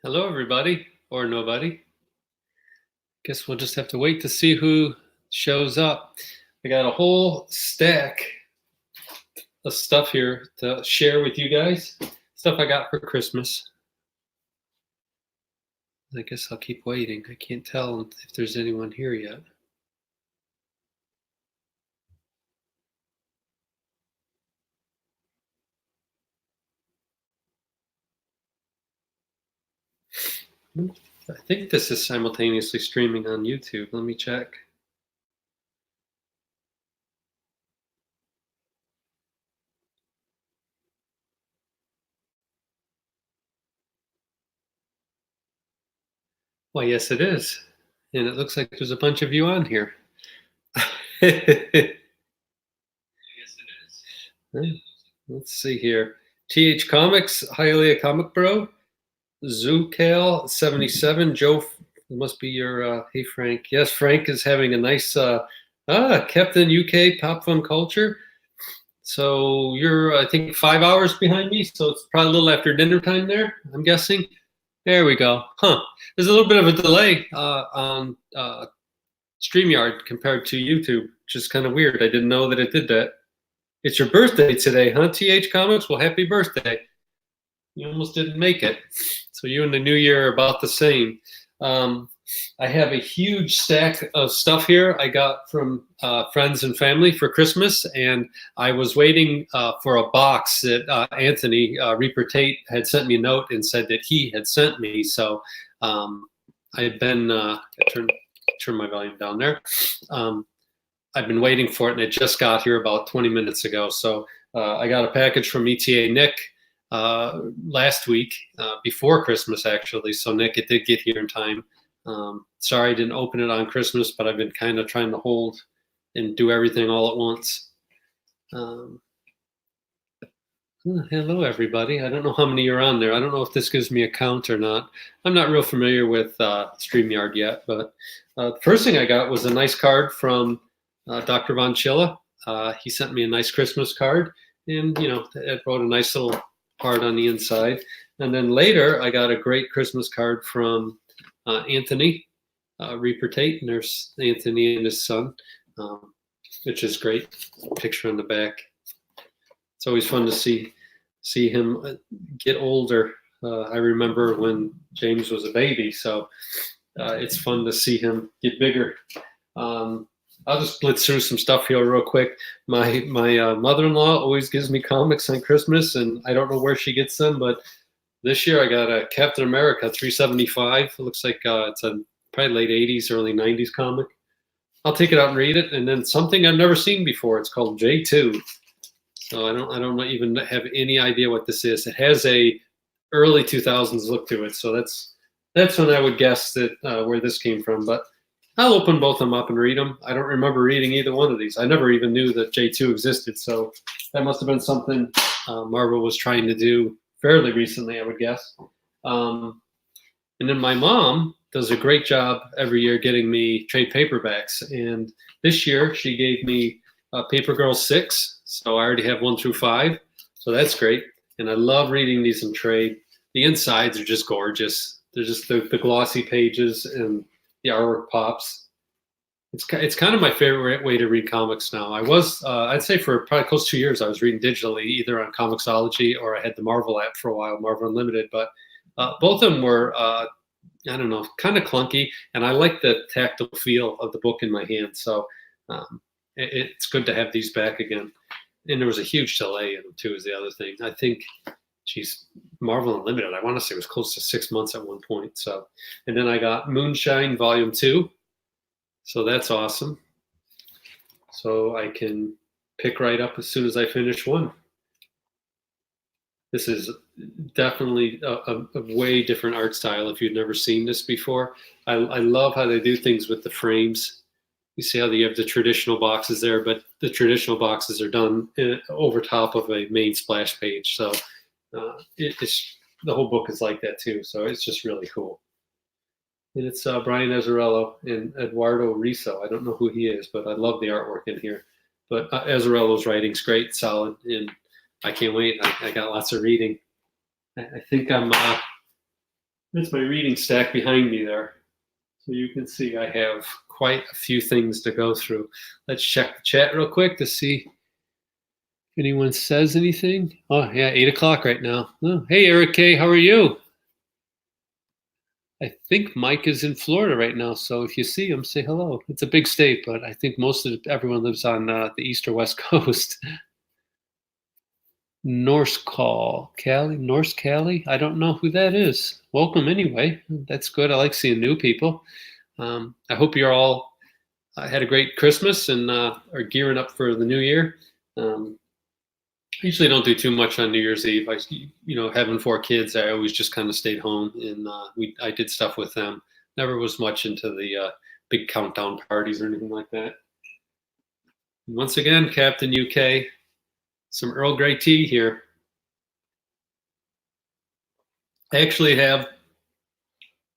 Hello, everybody, or nobody. Guess we'll just have to wait to see who shows up. I got a whole stack of stuff here to share with you guys. Stuff I got for Christmas. I guess I'll keep waiting. I can't tell if there's anyone here yet. I think this is simultaneously streaming on YouTube. Let me check. Well, yes, it is. And it looks like there's a bunch of you on here. Yes, it is. Let's see here. TH Comics, highly a comic bro. Zoocal77, Joe, it must be your, hey Frank. Yes, Frank is having a nice, Captain UK Pop Fun Culture. So you're, I think, 5 hours behind me, so it's probably a little after dinner time there, I'm guessing. There we go. There's a little bit of a delay on StreamYard compared to YouTube, which is kind of weird. I didn't know that it did that. It's your birthday today, huh, TH Comics? Well, happy birthday. You almost didn't make it. So you and the new year are about the same. I have a huge stack of stuff here I got from friends and family for Christmas, and I was waiting for a box that Anthony Reapertate had sent me a note and said that he had sent me. So I've been turn my volume down there. I've been waiting for it, and it just got here about 20 minutes ago. So I got a package from ETA Nick last week, before Christmas actually. So Nick, it did get here in time. Sorry I didn't open it on Christmas, but I've been kind of trying to hold and do everything all at once. Hello, everybody. I don't know how many are on there. I don't know if this gives me a count or not. I'm not real familiar with StreamYard yet, but the first thing I got was a nice card from Dr. Von Chilla. He sent me a nice Christmas card, and it wrote a nice little part on the inside. And then later, I got a great Christmas card from Anthony Reapertate, and there's Anthony and his son, which is great. Picture on the back. It's always fun to see him get older. I remember when James was a baby, so it's fun to see him get bigger. I'll just blitz through some stuff here real quick. My mother-in-law always gives me comics on Christmas, and I don't know where she gets them, but this year I got a Captain America 375. It looks like it's a probably late 80s, early 90s comic. I'll take it out and read it. And then something I've never seen before. It's called J2. So I don't even have any idea what this is. It has a early 2000s look to it. So that's when I would guess that where this came from. But I'll open both of them up and read them. I don't remember reading either one of these. I never even knew that J2 existed. So that must have been something Marvel was trying to do fairly recently, I would guess. And then my mom does a great job every year getting me trade paperbacks. And this year she gave me Paper Girl 6. So I already have 1 through 5. So that's great. And I love reading these in trade. The insides are just gorgeous. They're just the glossy pages, and the artwork pops. It's kind of my favorite way to read comics now. I was, I'd say for probably close to 2 years, I was reading digitally, either on Comixology or I had the Marvel app for a while, Marvel Unlimited. But both of them were, I don't know, kind of clunky. And I like the tactile feel of the book in my hand. So it's good to have these back again. And there was a huge delay in them, too, is the other thing. I think, geez, Marvel Unlimited, I want to say it was close to 6 months at one point. So, and then I got Moonshine Volume 2. So that's awesome. So I can pick right up as soon as I finish one. This is definitely a way different art style if you've never seen this before. I love how they do things with the frames. You see how you have the traditional boxes there, but the traditional boxes are done over top of a main splash page. So it's the whole book is like that too. So it's just really cool. And it's Brian Azzarello and Eduardo Riso. I don't know who he is, but I love the artwork in here. But Azzarello's writing's great, solid, and I can't wait. I got lots of reading. I think I'm That's my reading stack behind me there. So you can see I have quite a few things to go through. Let's check the chat real quick to see if anyone says anything. Oh, yeah, 8 o'clock right now. Oh, hey, Eric K., how are you? I think Mike is in Florida right now, so if you see him, say hello. It's a big state, but I think most of everyone lives on the east or west coast. Norse Cali. I don't know who that is. Welcome anyway. That's good. I like seeing new people. I hope you're all had a great Christmas and are gearing up for the new year. I usually don't do too much on New Year's Eve. Having 4 kids, I always just kind of stayed home and I did stuff with them. Never was much into the big countdown parties or anything like that. Once again, Captain UK, some Earl Grey tea here. I actually have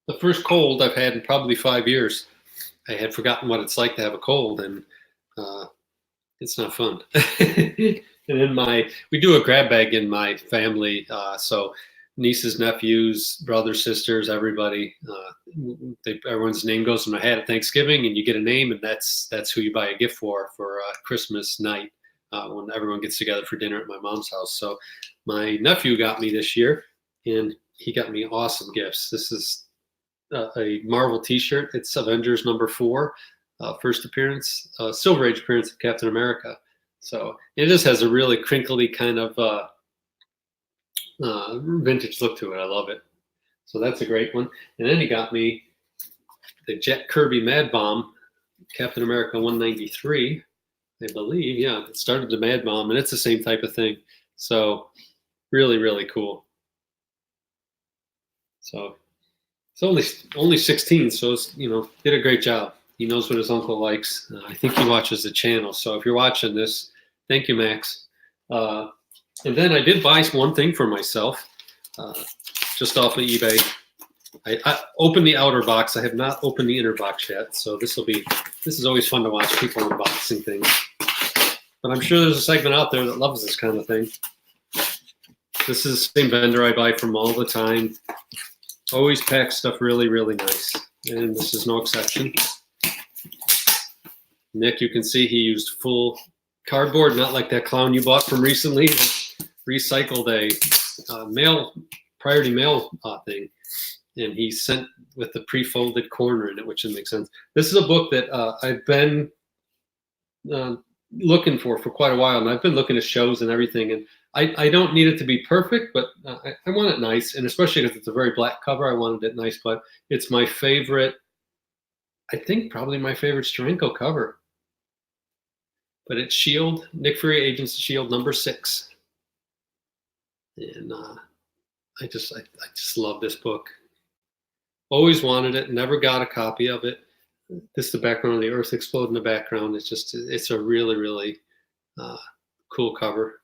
the first cold I've had in probably 5 years. I had forgotten what it's like to have a cold, and it's not fun. And then we do a grab bag in my family, so nieces, nephews, brothers, sisters, everybody. Everyone's name goes in my hat at Thanksgiving, and you get a name, and that's who you buy a gift for Christmas night when everyone gets together for dinner at my mom's house. So my nephew got me this year, and he got me awesome gifts. This is a Marvel T-shirt. It's Avengers #4, first appearance, Silver Age appearance of Captain America. So it just has a really crinkly kind of vintage look to it. I love it. So that's a great one. And then he got me the Jet Kirby Mad Bomb, Captain America 193, I believe. Yeah, it started the Mad Bomb, and it's the same type of thing. So really, really cool. So it's only 16, so it's, did a great job. He knows what his uncle likes. I think he watches the channel. So if you're watching this, thank you, Max. And then I did buy one thing for myself, just off of eBay. I opened the outer box. I have not opened the inner box yet. So this is always fun to watch people unboxing things. But I'm sure there's a segment out there that loves this kind of thing. This is the same vendor I buy from all the time. Always packs stuff really, really nice. And this is no exception. Nick, you can see he used full cardboard, not like that clown you bought from recently. Recycled a priority mail thing, and he sent with the pre-folded corner in it, which makes sense. This is a book that I've been looking for quite a while, and I've been looking at shows and everything, and I don't need it to be perfect, but I want it nice, and especially because it's a very black cover, I wanted it nice, but it's my favorite, I think probably my favorite Steranko cover. But it's S.H.I.E.L.D., Nick Fury, Agents of S.H.I.E.L.D. #6. And I just love this book. Always wanted it, never got a copy of it. This is the background of the Earth explode in the background. It's a really, really cool cover.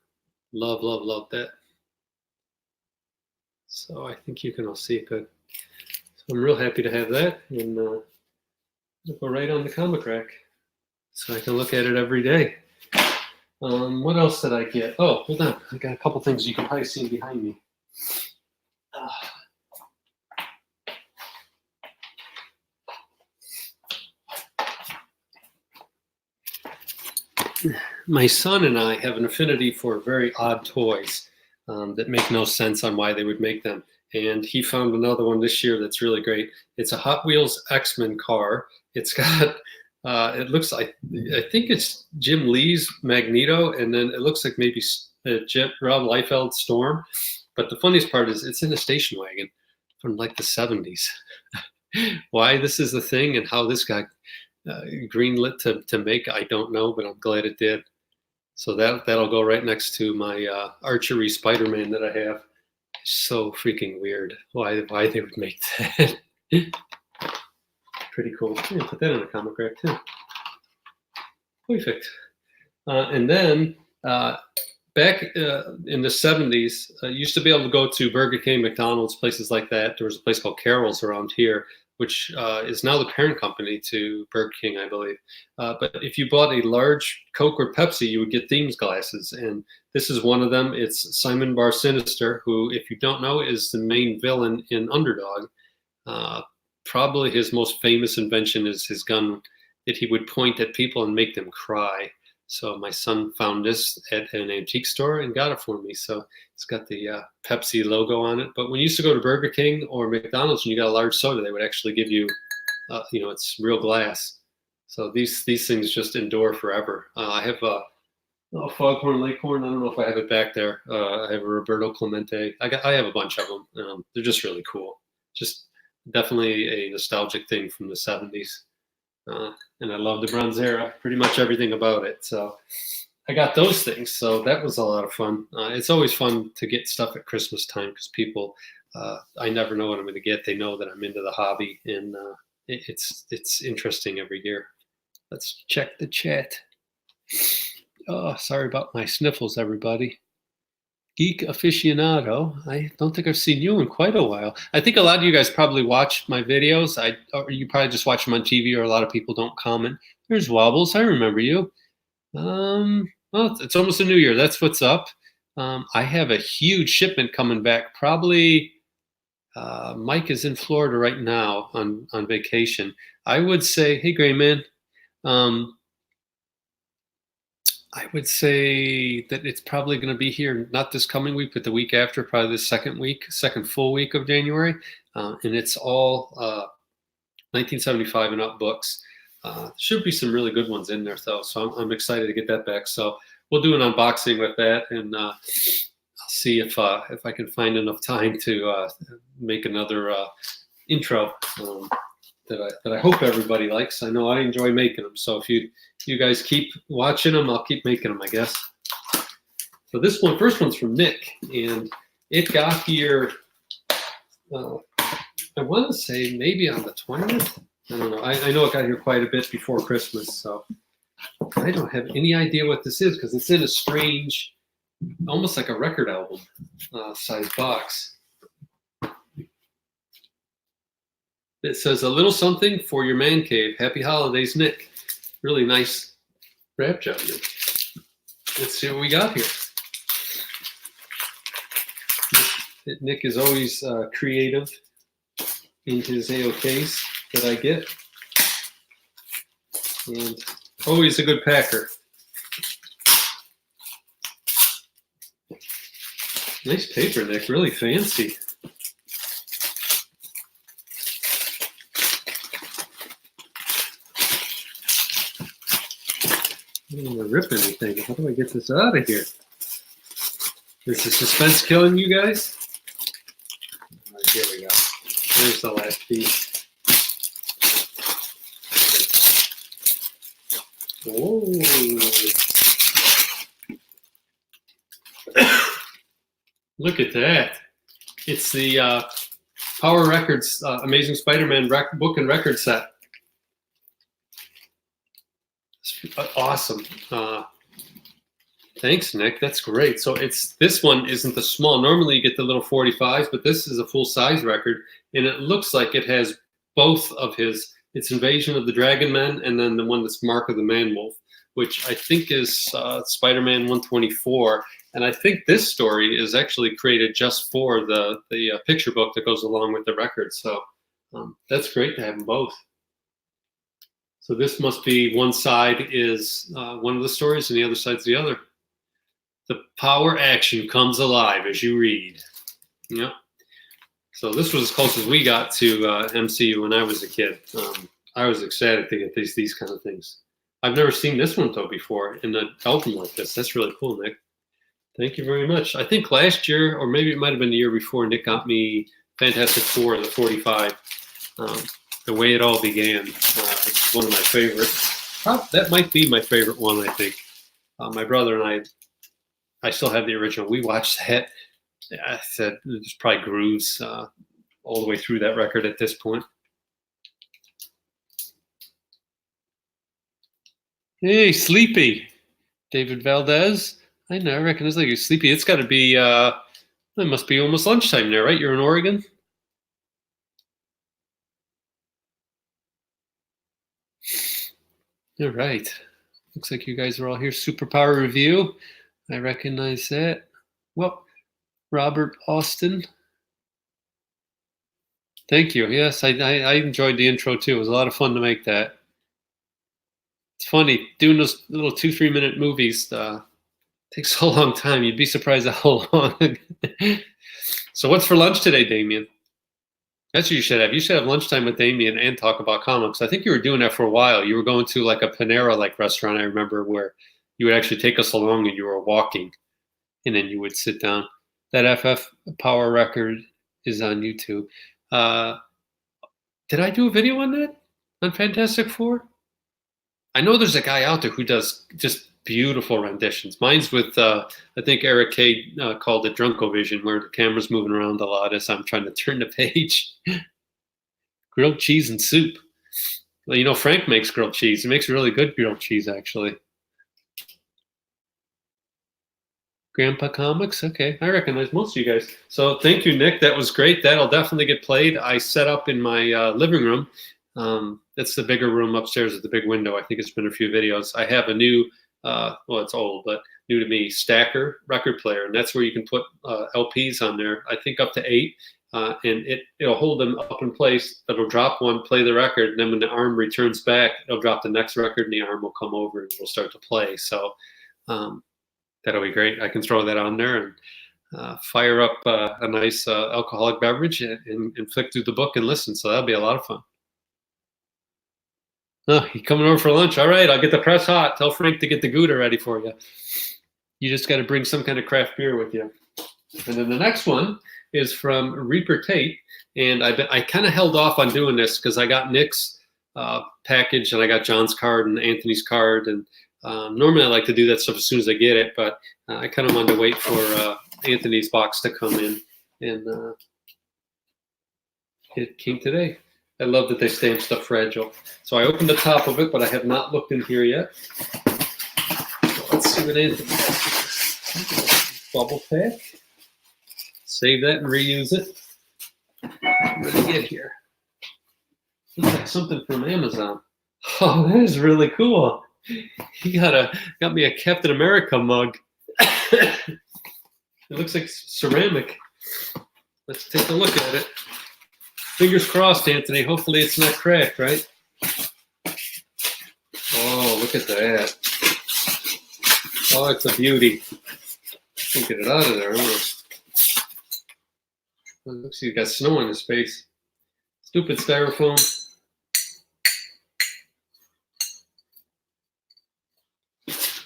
Love, love, love that. So I think you can all see it good. So I'm real happy to have that, and go right on the comic rack so I can look at it every day. What else did I get? Oh, hold on. I got a couple things you can probably see behind me. My son and I have an affinity for very odd toys that make no sense on why they would make them. And he found another one this year that's really great. It's a Hot Wheels X-Men car. It's got, it looks like, I think it's Jim Lee's Magneto, and then it looks like maybe Rob Liefeld's Storm. But the funniest part is it's in a station wagon from like the 70s. Why this is the thing and how this got greenlit to make, I don't know, but I'm glad it did. So that'll go right next to my archery Spider-Man that I have. So freaking weird why they would make that. Pretty cool. Yeah, put that in a comic rack too. Perfect. And then back in the 70s, used to be able to go to Burger King, McDonald's, places like that. There was a place called Carol's around here, which is now the parent company to Burger King, I believe. But if you bought a large Coke or Pepsi, you would get themes glasses. And this is one of them. It's Simon Bar Sinister, who, if you don't know, is the main villain in Underdog. Probably his most famous invention is his gun that he would point at people and make them cry. So my son found this at an antique store and got it for me. So it's got the Pepsi logo on it. But when you used to go to Burger King or McDonald's and you got a large soda, they would actually give you, it's real glass. So these things just endure forever. I have a Foghorn Leghorn. I don't know if I have it back there. I have a Roberto Clemente. I have a bunch of them. They're just really cool. Just definitely a nostalgic thing from the 70s. And I love the Bronzera, pretty much everything about it. So I got those things. So that was a lot of fun. It's always fun to get stuff at Christmas time because people, I never know what I'm going to get. They know that I'm into the hobby, and it's interesting every year. Let's check the chat. Oh, sorry about my sniffles, everybody. Geek aficionado. I don't think I've seen you in quite a while. I think a lot of you guys probably watch my videos. Or you probably just watch them on TV, or a lot of people don't comment. There's Wobbles. I remember you. Well, it's almost a new year. That's what's up. I have a huge shipment coming back. Probably Mike is in Florida right now on vacation. I would say, hey, Gray Man. I would say that it's probably going to be here, not this coming week, but the week after, probably the second full week of January. And it's all 1975 and up books. Should be some really good ones in there, though. So I'm excited to get that back. So we'll do an unboxing with that, and I'll see if I can find enough time to make another intro that I hope everybody likes. I know I enjoy making them. So if you guys keep watching them, I'll keep making them, I guess. So this first one's from Nick, and it got here, I want to say maybe on the 20th. I don't know. I know it got here quite a bit before Christmas, so I don't have any idea what this is because it's in a strange, almost like a record album size box. It says, a little something for your man cave. Happy holidays, Nick. Really nice wrap job, Nick. Let's see what we got here. Nick is always creative in his AOKs that I get. And always a good packer. Nice paper, Nick. Really fancy. I don't want to rip anything. How do I get this out of here? Is the suspense killing you guys? All right, here we go. There's the last piece. Oh. Look at that. It's the Power Records Amazing Spider-Man book and record set. Awesome. Thanks, Nick. That's great. So this one isn't the small. Normally you get the little 45s, but this is a full-size record, and it looks like it has both of its Invasion of the Dragon Men and then the one that's Mark of the Man-Wolf, which I think is Spider-Man 124. And I think this story is actually created just for the picture book that goes along with the record. So that's great to have them both. So this must be one side is one of the stories and the other side's the other. The power action comes alive as you read. Yep. So this was as close as we got to MCU when I was a kid. I was excited to get these kind of things. I've never seen this one though before in an album like this. That's really cool, Nick. Thank you very much. I think last year, or maybe it might have been the year before, Nick got me Fantastic Four, the 45. The way it all began. It's one of my favorites. That might be my favorite one, I think. My brother and I still have the original. We watched that. I said there's probably grooves all the way through that record at this point. Hey, Sleepy. David Valdez. I never recognize like you're Sleepy. It's got to be, it must be almost lunchtime there, right? You're in Oregon? All right. Looks like you guys are all here. Superpower Review. I recognize that. Well, Robert Austin. Thank you. Yes, I enjoyed the intro too. It was a lot of fun to make that. It's funny doing those little 2-3 minute movies. Takes a long time. You'd be surprised at how long. So, what's for lunch today, Damien? That's what you should have. You should have lunchtime with Damien and talk about comics. I think you were doing that for a while. You were going to like a Panera like restaurant. I remember where you would actually take us along and you were walking, and then you would sit down. That FF Power record is on YouTube. Uh, did I do a video on that on Fantastic Four? I know there's a guy out there who does just beautiful renditions. Mine's with I think Eric K called it Drunkovision, where the camera's moving around a lot as I'm trying to turn the page. Grilled cheese and soup. Well, you know, Frank makes grilled cheese. He makes really good grilled cheese, actually. Grandpa Comics. Okay, I recognize most of you guys. So thank you, Nick. That was great. That'll definitely get played. I set up in my living room. That's the bigger room upstairs with the big window. I think it's been a few videos. I have a new, well, it's old, but new to me, stacker record player. And that's where you can put LPs on there, I think up to 8. And it'll hold them up in place. It'll drop one, play the record. And then when the arm returns back, it'll drop the next record and the arm will come over and it'll start to play. So that'll be great. I can throw that on there and fire up a nice alcoholic beverage and flick through the book and listen. So that'll be a lot of fun. Oh, you coming over for lunch? All right, I'll get the press hot. Tell Frank to get the Gouda ready for you. You just got to bring some kind of craft beer with you. And then the next one is from Reapertate. And I kind of held off on doing this because I got Nick's package and I got John's card and Anthony's card. And normally I like to do that stuff as soon as I get it, but I kind of wanted to wait for Anthony's box to come in. And it came today. I love that they stamp stuff fragile. So I opened the top of it, but I have not looked in here yet. So let's see what Anthony has. Bubble pack. Save that and reuse it. What did I get here? Looks like something from Amazon. Oh, that is really cool. He got me a Captain America mug. It looks like ceramic. Let's take a look at it. Fingers crossed, Anthony. Hopefully it's not cracked, right? Oh, look at that. Oh, it's a beauty. Can't get it out of there. Almost. It looks like you got snow on his face. Stupid styrofoam.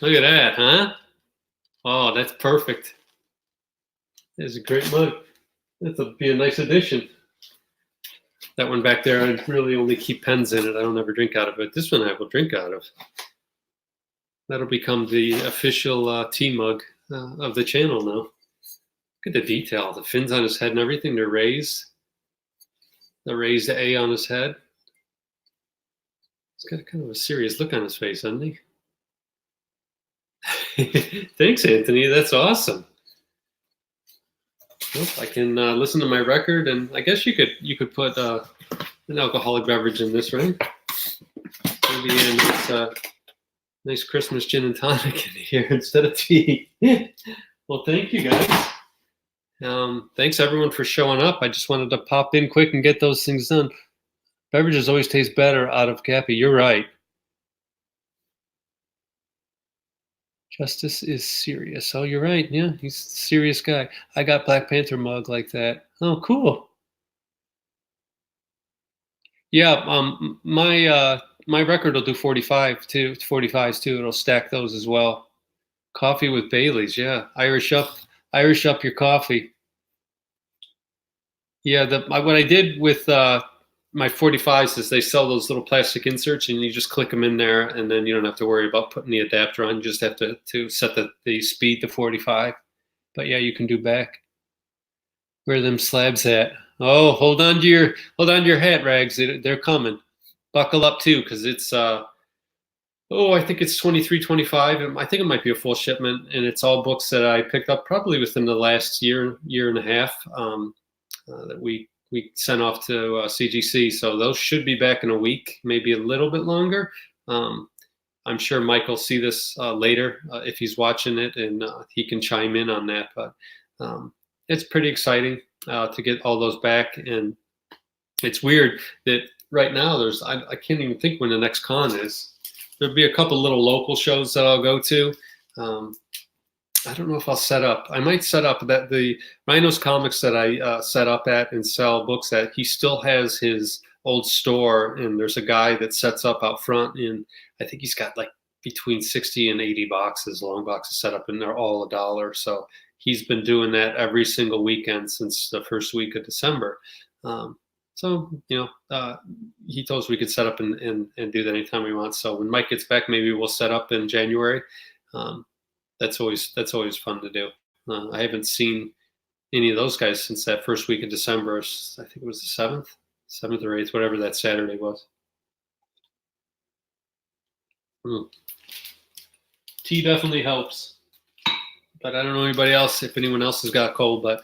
Look at that, huh? Oh, that's perfect. That's a great mug. That'll be a nice addition. That one back there, I really only keep pens in it. I don't ever drink out of it. This one I will drink out of. That'll become the official tea mug of the channel now. Look at the detail. The fins on his head and everything, they're raised. The raised A on his head. He's got kind of a serious look on his face, hasn't he? Thanks, Anthony. That's awesome. Well, I can listen to my record, and I guess you could put an alcoholic beverage in this, right? Maybe a nice Christmas gin and tonic in here instead of tea. Well, thank you guys. Thanks everyone for showing up. I just wanted to pop in quick and get those things done. Beverages always taste better out of Cappy. You're right. Justice is serious. Oh, you're right. Yeah, he's a serious guy. I got Black Panther mug like that. Oh, cool. Yeah, my record will do 45 too. 45s too. It'll stack those as well. Coffee with Bailey's. Yeah, Irish up your coffee. Yeah, what I did with my 45s is they sell those little plastic inserts and you just click them in there and then you don't have to worry about putting the adapter on. You just have to set the speed to 45. But yeah, you can do back. Where are them slabs at? Oh, hold on to your hat, Rags. They're coming. Buckle up too, because it's I think it's 23.25. I think it might be a full shipment, and it's all books that I picked up probably within the last year and a half that we sent off to CGC. So those should be back in a week, maybe a little bit longer. I'm sure Mike will see this later if he's watching it, and he can chime in on that. But it's pretty exciting to get all those back, and It's weird that right now I can't even think when the next con is. There'll be a couple little local shows that I'll go to. I don't know if I'll set up. I might set up that the Rhinos Comics that I set up at and sell books at. He still has his old store, and there's a guy that sets up out front, and I think he's got like between 60 and 80 boxes, long boxes set up, and they're all $1. So he's been doing that every single weekend since the first week of December. So, he told us we could set up and do that anytime we want. So when Mike gets back, maybe we'll set up in January. That's always fun to do. I haven't seen any of those guys since that first week of December. I think it was the 7th or 8th, whatever that Saturday was. Tea definitely helps. But I don't know anybody else, if anyone else has got a cold, but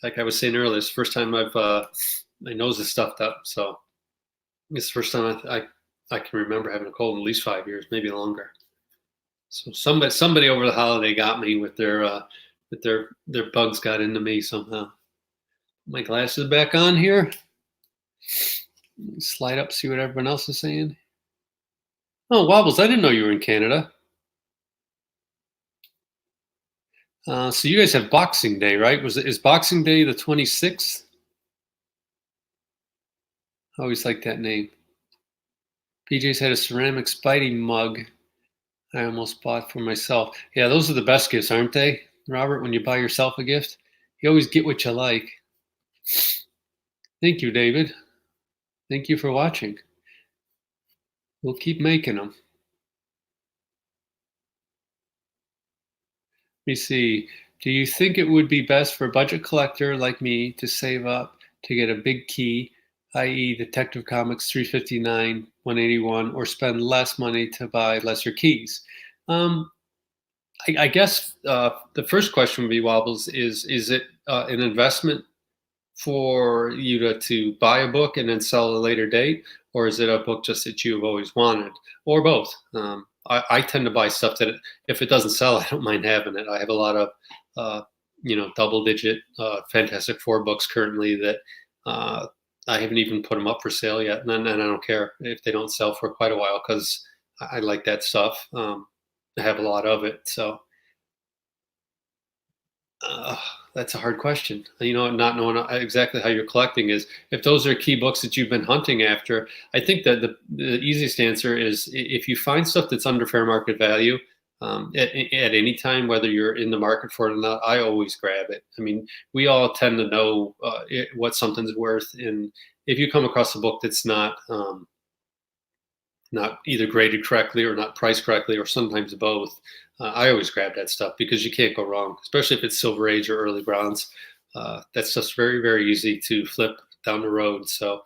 like I was saying earlier, it's the first time my nose is stuffed up. So it's the first time I can remember having a cold in at least 5 years, maybe longer. So somebody over the holiday got me with their bugs got into me somehow. My glasses back on here. Slide up, see what everyone else is saying. Oh, Wobbles, I didn't know you were in Canada. So you guys have Boxing Day, right? Is Boxing Day the 26th? I always like that name. PJ's had a ceramic Spidey mug I almost bought for myself. Yeah, those are the best gifts, aren't they, Robert? When you buy yourself a gift, you always get what you like. Thank you, David. Thank you for watching. We'll keep making them. Let me see. Do you think it would be best for a budget collector like me to save up to get a big key, i.e. Detective Comics 359, 181, or spend less money to buy lesser keys? I guess the first question would be, Wobbles, is it an investment for you to buy a book and then sell at a later date, or is it a book just that you've always wanted, or both? I tend to buy stuff that if it doesn't sell, I don't mind having it. I have a lot of double-digit Fantastic Four books currently that I haven't even put them up for sale yet, and I don't care if they don't sell for quite a while because I like that stuff. I have a lot of it, so that's a hard question. Not knowing exactly how you're collecting is. If those are key books that you've been hunting after, I think that the easiest answer is if you find stuff that's under fair market value at any time, whether you're in the market for it or not, I always grab it. I mean, we all tend to know what something's worth, and if you come across a book that's not either graded correctly or not priced correctly, or sometimes both, I always grab that stuff because you can't go wrong, especially if it's Silver Age or early bronze. That's just very, very easy to flip down the road. So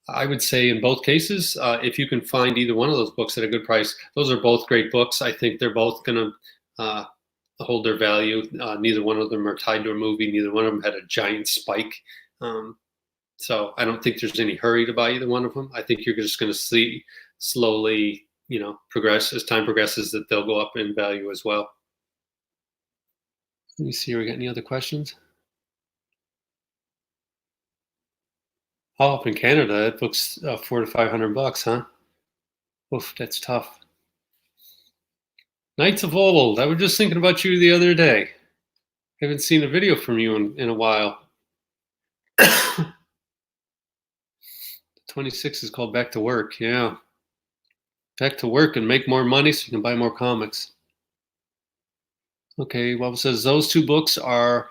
I would say in both cases, if you can find either one of those books at a good price, those are both great books. I think they're both going to hold their value. Neither one of them are tied to a movie. Neither one of them had a giant spike. So I don't think there's any hurry to buy either one of them. I think you're just going to see slowly, progress as time progresses, that they'll go up in value as well. Let me see, we got any other questions? Oh, up in Canada, that book's $400 to $500, huh? Oof, that's tough. Knights of Old, I was just thinking about you the other day. Haven't seen a video from you in a while. 26 is called Back to Work. Yeah. Back to work and make more money so you can buy more comics. Okay, well, it says those two books are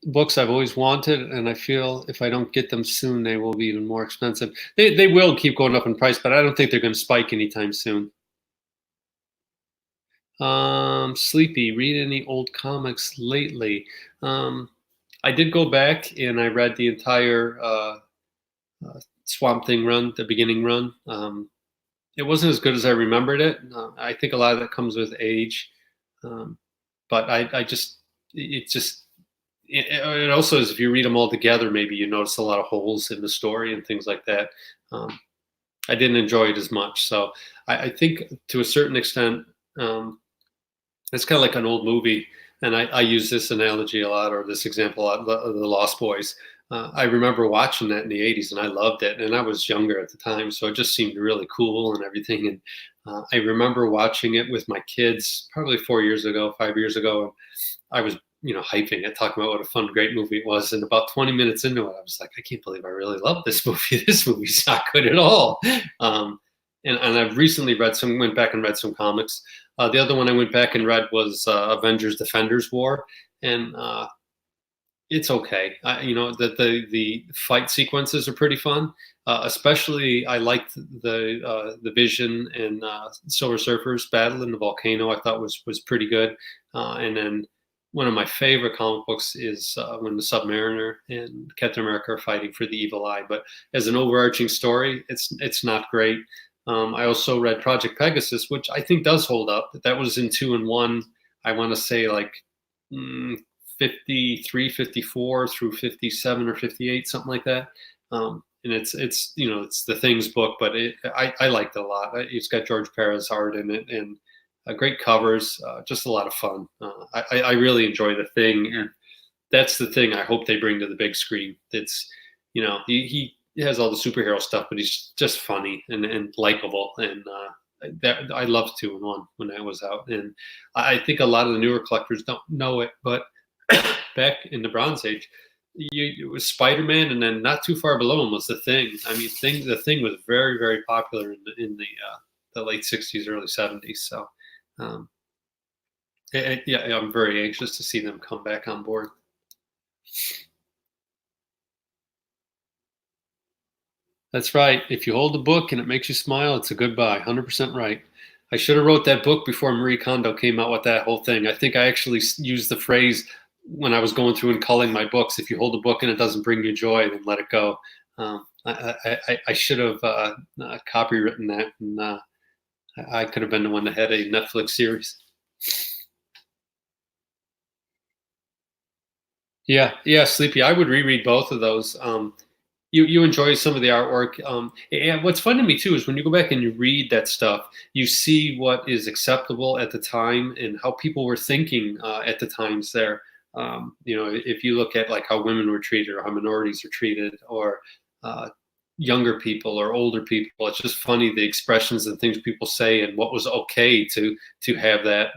books I've always wanted, and I feel if I don't get them soon, they will be even more expensive. They will keep going up in price, but I don't think they're going to spike anytime soon. Sleepy, read any old comics lately? I did go back and I read the entire Swamp Thing run, the beginning run. It wasn't as good as I remembered it. I think a lot of that comes with age, but it also is, if you read them all together, maybe you notice a lot of holes in the story and things like that. I didn't enjoy it as much, so I think to a certain extent, it's kind of like an old movie. and I use this analogy a lot, or this example a lot, the Lost Boys. I remember watching that in the 80s and I loved it. And I was younger at the time, so it just seemed really cool and everything. And I remember watching it with my kids probably 4 years ago, 5 years ago. And I was, hyping it, talking about what a fun, great movie it was. And about 20 minutes into it, I was like, I can't believe I really love this movie. This movie's not good at all. And I've recently went back and read some comics. The other one I went back and read was Avengers Defenders War. And it's okay. The fight sequences are pretty fun. Especially, I liked the Vision and Silver Surfers battle in the volcano. I thought was pretty good. And then one of my favorite comic books is when the Submariner and Captain America are fighting for the Evil Eye. But as an overarching story, it's not great. I also read Project Pegasus, which I think does hold up. That was in 2 and 1. I want to say like 53, 54 through 57 or 58, something like that. And it's the Things book, but I liked it a lot. It's got George Perez art in it, and great covers, just a lot of fun. I really enjoy the Thing, and that's the thing I hope they bring to the big screen. It's he has all the superhero stuff, but he's just funny and likable, and that I loved 2 and 1 when that was out. And I think a lot of the newer collectors don't know it, but back in the Bronze Age, it was Spider-Man, and then not too far below him was the Thing. I mean, the Thing was very, very popular in the late '60s, early '70s. So, yeah, I'm very anxious to see them come back on board. That's right. If you hold the book and it makes you smile, it's a good buy. 100% right. I should have wrote that book before Marie Kondo came out with that whole thing. I think I actually used the phrase when I was going through and culling my books. If you hold a book and it doesn't bring you joy, then let it go. I should have copywritten that, and I could have been the one that had a Netflix series. Yeah, Sleepy. I would reread both of those. You enjoy some of the artwork. And what's fun to me too is when you go back and you read that stuff, you see what is acceptable at the time and how people were thinking at the times there. If you look at like how women were treated or how minorities are treated, or younger people or older people, it's just funny the expressions and things people say and what was okay to have that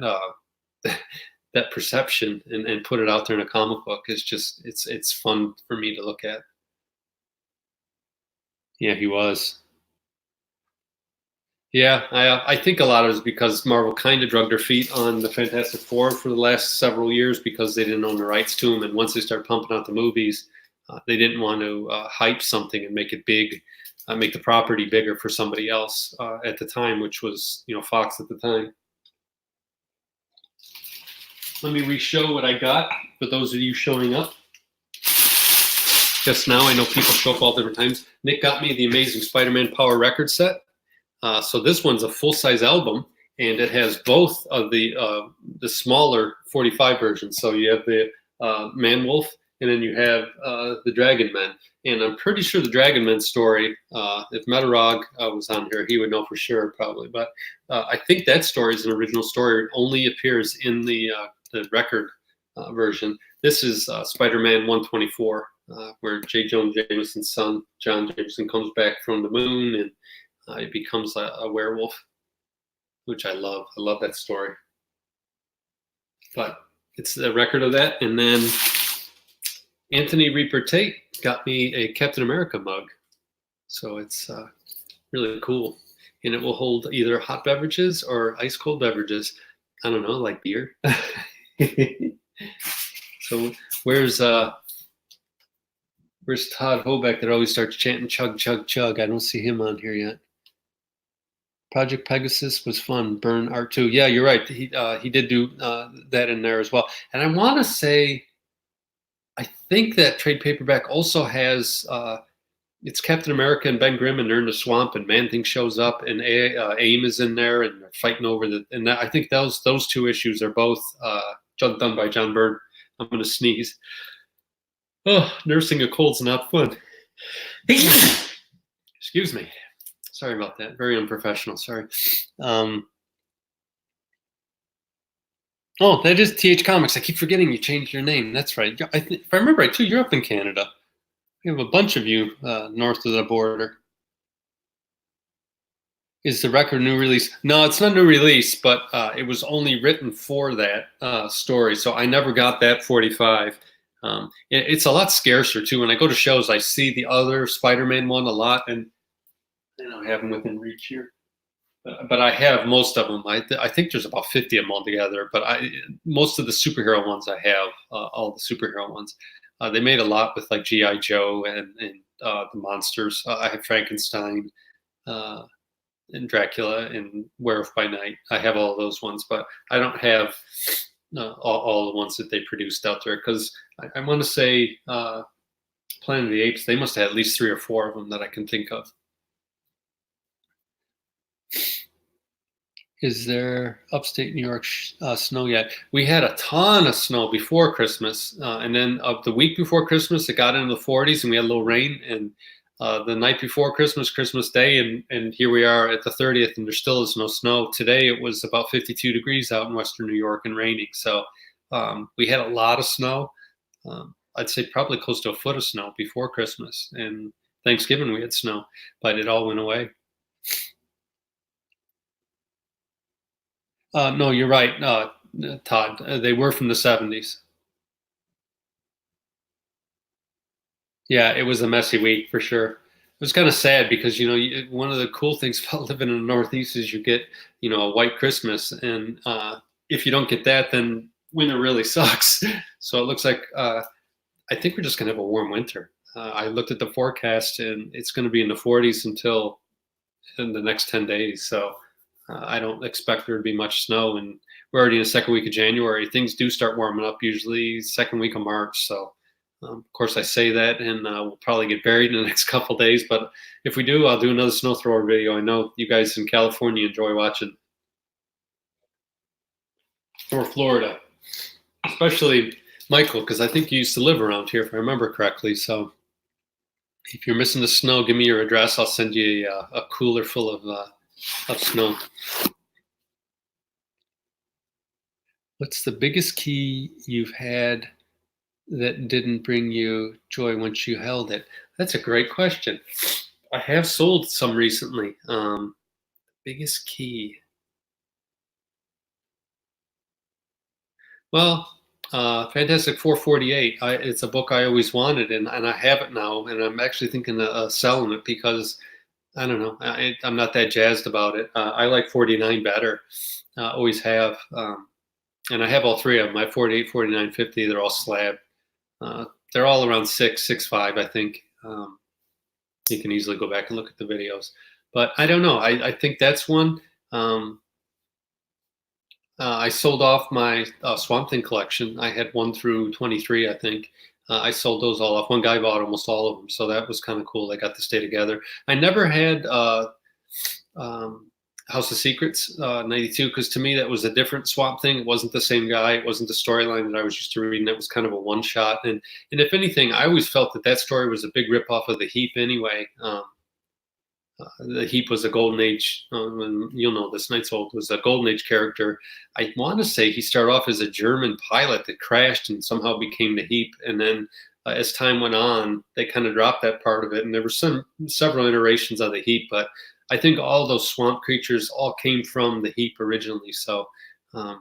that perception and put it out there in a comic book is just it's fun for me to look at. Yeah, he was. Yeah, I think a lot of it is because Marvel kind of drug their feet on the Fantastic Four for the last several years because they didn't own the rights to them, and once they started pumping out the movies, they didn't want to hype something and make it big, make the property bigger for somebody else at the time, which was Fox at the time. Let me re-show what I got for those of you showing up just now. I know people show up all different times. Nick got me the Amazing Spider-Man Power record set. So this one's a full-size album, and it has both of the smaller 45 versions. So you have the Man-Wolf, and then you have the Dragon Men. And I'm pretty sure the Dragon Men story, if Metarog was on here, he would know for sure probably. But I think that story is an original story. It only appears in the record version. This is Spider-Man 124, where J. Jonah Jameson's son, John Jameson, comes back from the moon, and it becomes a werewolf, which I love. I love that story. But it's a record of that. And then Anthony Reaper Tate got me a Captain America mug. So it's really cool. And it will hold either hot beverages or ice cold beverages. I don't know, like beer. So where's Todd Hoback that always starts chanting chug, chug, chug? I don't see him on here yet. Project Pegasus was fun. Burn Art 2. Yeah, you're right. He did do that in there as well. And I want to say, I think that trade paperback also has it's Captain America and Ben Grimm, and they're in the swamp, and Man-Thing shows up, and AIM is in there, and they're fighting over I think those 2 issues are both done by John Byrne. I'm going to sneeze. Oh, nursing a cold's not fun. Excuse me. Sorry about that. Very unprofessional. Sorry. Oh, that is TH Comics. I keep forgetting you changed your name. That's right. If I remember right, too, you're up in Canada. We have a bunch of you north of the border. Is the record new release? No, it's not new release, but it was only written for that story. So I never got that 45. It's a lot scarcer too. When I go to shows, I see the other Spider-Man one a lot, and I don't have them within reach here. But I have most of them. I think there's about 50 of them altogether. But most of the superhero ones I have, all the superhero ones. They made a lot with like GI Joe and the monsters. I have Frankenstein. And Dracula and Werewolf by Night. I have all those ones, but I don't have all the ones that they produced out there because I want to say Planet of the Apes, they must have at least 3 or 4 of them that I can think of. Is there upstate New York snow yet? We had a ton of snow before Christmas, and then the week before Christmas, it got into the 40s, and we had a little rain. And the night before Christmas, Christmas Day, and here we are at the 30th, and there still is no snow. Today it was about 52 degrees out in Western New York and raining. So we had a lot of snow. I'd say probably close to a foot of snow before Christmas. And Thanksgiving we had snow, but it all went away. No, you're right, Todd. They were from the 70s. Yeah, it was a messy week for sure. It was kind of sad because one of the cool things about living in the Northeast is you get a white Christmas, and if you don't get that, then winter really sucks. So it looks like I think we're just gonna have a warm winter. I looked at the forecast, and it's going to be in the 40s until in the next 10 days. So I don't expect there to be much snow, and we're already in the second week of January. Things do start warming up usually second week of March. So. Of course, I say that, and we'll probably get buried in the next couple days. But if we do, I'll do another snow thrower video. I know you guys in California enjoy watching, or Florida, especially Michael, because I think you used to live around here, if I remember correctly. So if you're missing the snow, give me your address. I'll send you a cooler full of snow. What's the biggest key you've had that didn't bring you joy once you held it? That's a great question. I have sold some recently. Biggest key. Well, Fantastic 448. It's a book I always wanted, and I have it now, and I'm actually thinking of selling it because I don't know. I'm not that jazzed about it. I like 49 better. Always have. And I have all 3 of them. I have 48, 49, 50. They're all slab. They're all around 6'5", I think. You can easily go back and look at the videos. But I don't know. I think that's one. I sold off my Swamp Thing collection. I had 1 through 23, I think. I sold those all off. One guy bought almost all of them, so that was kind of cool. They got to stay together. I never had House of Secrets 92 because to me that was a different Swamp Thing. It wasn't the same guy. It wasn't the storyline that I was used to reading. It was kind of a one shot. And if anything, I always felt that story was a big ripoff of the Heap anyway. The Heap was a Golden Age, and you'll know this, Night's Old was a Golden Age character. I want to say he started off as a German pilot that crashed and somehow became the Heap. And then as time went on, they kind of dropped that part of it. And there were several iterations of the Heap, but I think all those swamp creatures all came from the Heap originally. So, and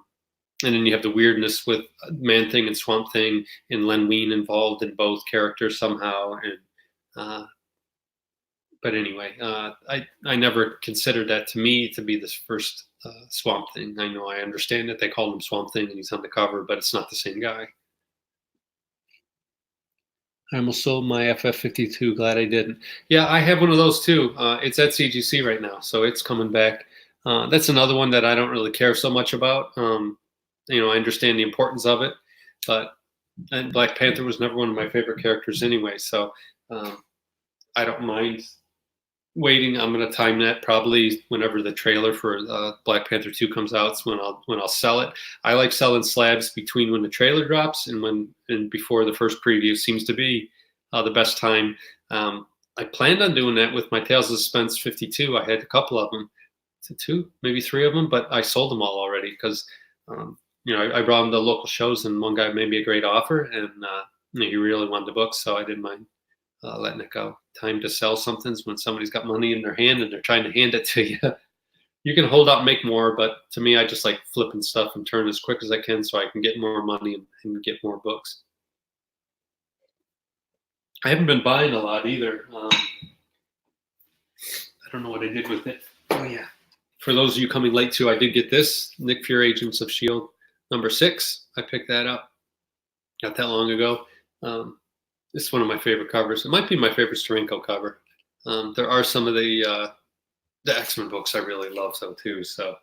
then you have the weirdness with Man Thing and Swamp Thing and Len Wein involved in both characters somehow. And but anyway, I never considered that to me to be the first Swamp Thing. I know I understand that they called him Swamp Thing and he's on the cover, but it's not the same guy. I almost sold my FF52. Glad I didn't. Yeah, I have one of those too. It's at CGC right now, so it's coming back. That's another one that I don't really care so much about. I understand the importance of it, but Black Panther was never one of my favorite characters anyway, so I don't mind waiting. I'm going to time that probably whenever the trailer for Black Panther 2 comes out. It's when I'll sell it. I like selling slabs between when the trailer drops and before the first preview seems to be the best time. I planned on doing that with my Tales of Suspense 52. I had a couple of them, 2, maybe 3 of them, but I sold them all already because I brought him to local shows, and one guy made me a great offer, and he really wanted the book, so I didn't mind letting it go. Time to sell something's when somebody's got money in their hand and they're trying to hand it to you. You can hold out and make more, but to me, I just like flipping stuff and turn as quick as I can so I can get more money and get more books. I haven't been buying a lot either. I don't know what I did with it. Oh yeah. For those of you coming late too, I did get this Nick Fury Agents of S.H.I.E.L.D. #6. I picked that up not that long ago. It's one of my favorite covers. It might be my favorite Steranko cover. There are some of the X-Men books I really love though too. So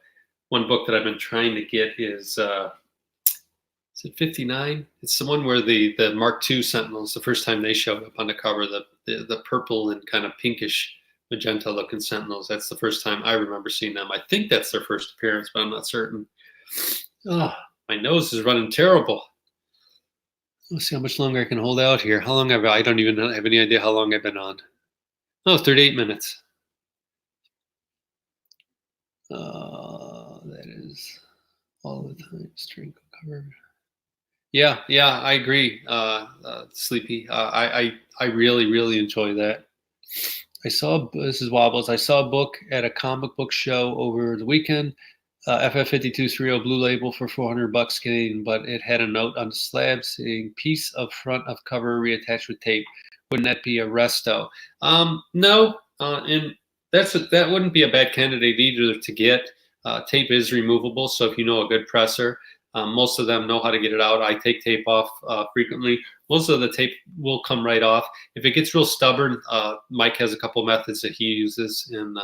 one book that I've been trying to get is it 59? It's the one where the Mark II Sentinels, the first time they showed up on the cover, the purple and kind of pinkish magenta looking Sentinels. That's the first time I remember seeing them. I think that's their first appearance, but I'm not certain. Oh, my nose is running terrible. Let's see how much longer I can hold out here. How long I don't even have any idea how long I've been on. Oh, 38 minutes. That is all the time. String cover. Yeah, I agree. Sleepy. I really enjoy that. This is Wobbles. I saw a book at a comic book show over the weekend. FF5230 blue label for $400 Canadian, but it had a note on the slab saying "piece of front of cover reattached with tape." Wouldn't that be a resto? No, and that wouldn't be a bad candidate either to get. Tape is removable, so if you know a good presser, most of them know how to get it out. I take tape off frequently. Most of the tape will come right off. If it gets real stubborn, Mike has a couple methods that he uses and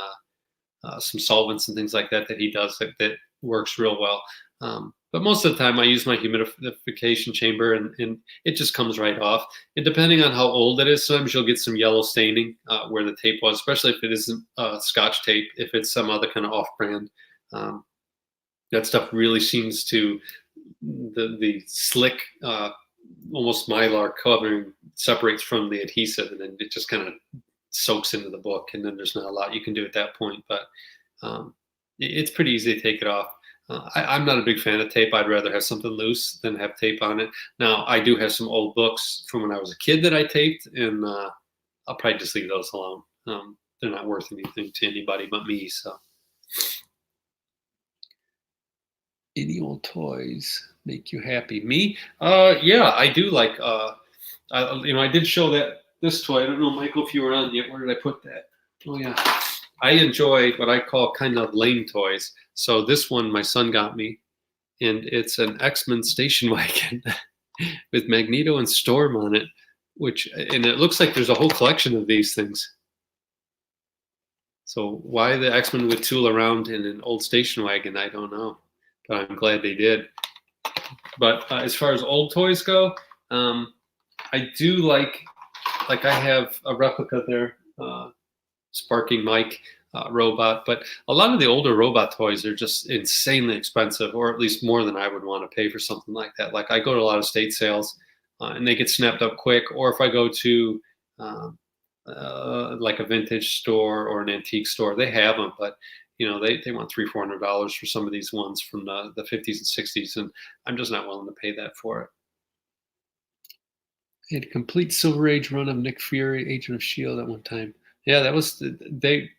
some solvents and things like that he does that works real well. But most of the time I use my humidification chamber and it just comes right off. And depending on how old it is, sometimes you'll get some yellow staining where the tape was, especially if it isn't Scotch tape, if it's some other kind of off-brand. That stuff really seems to, the slick, almost mylar covering separates from the adhesive, and then it just kind of soaks into the book, and then there's not a lot you can do at that point. But it's pretty easy to take it off. I'm not a big fan of tape. I'd rather have something loose than have tape on it. Now, I do have some old books from when I was a kid that I taped, and I'll probably just leave those alone. They're not worth anything to anybody but me. So, any old toys make you happy? Me? Yeah, I do like. I did show this toy. I don't know, Michael, if you were on yet. Where did I put that? Oh yeah. I enjoy what I call kind of lame toys. So this one my son got me, and it's an X-Men station wagon with Magneto and Storm on it, and it looks like there's a whole collection of these things. So why the X-Men would tool around in an old station wagon, I don't know, but I'm glad they did. But as far as old toys go, I do like I have a replica there, Sparking Mike robot, but a lot of the older robot toys are just insanely expensive, or at least more than I would want to pay for something like that. Like I go to a lot of estate sales and they get snapped up quick, or if I go to like a vintage store or an antique store, they have them, but they want $300-400 for some of these ones from the 50s and 60s, and I'm just not willing to pay that for it. I had a complete Silver Age run of Nick Fury, Agent of S.H.I.E.L.D. at one time. Yeah, that was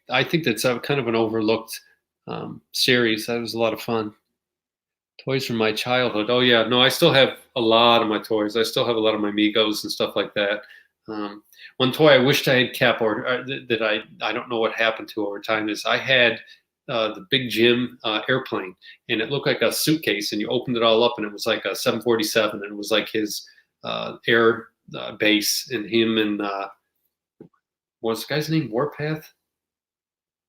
I think that's kind of an overlooked series. That was a lot of fun. Toys from my childhood. Oh yeah, no, I still have a lot of my toys. I still have a lot of my Migos and stuff like that. One toy I wished I had kept, or that I don't know what happened to over time, is I had the Big Jim airplane, and it looked like a suitcase, and you opened it all up, and it was like a 747, and it was like his air base, and him and what's the guy's name? Warpath?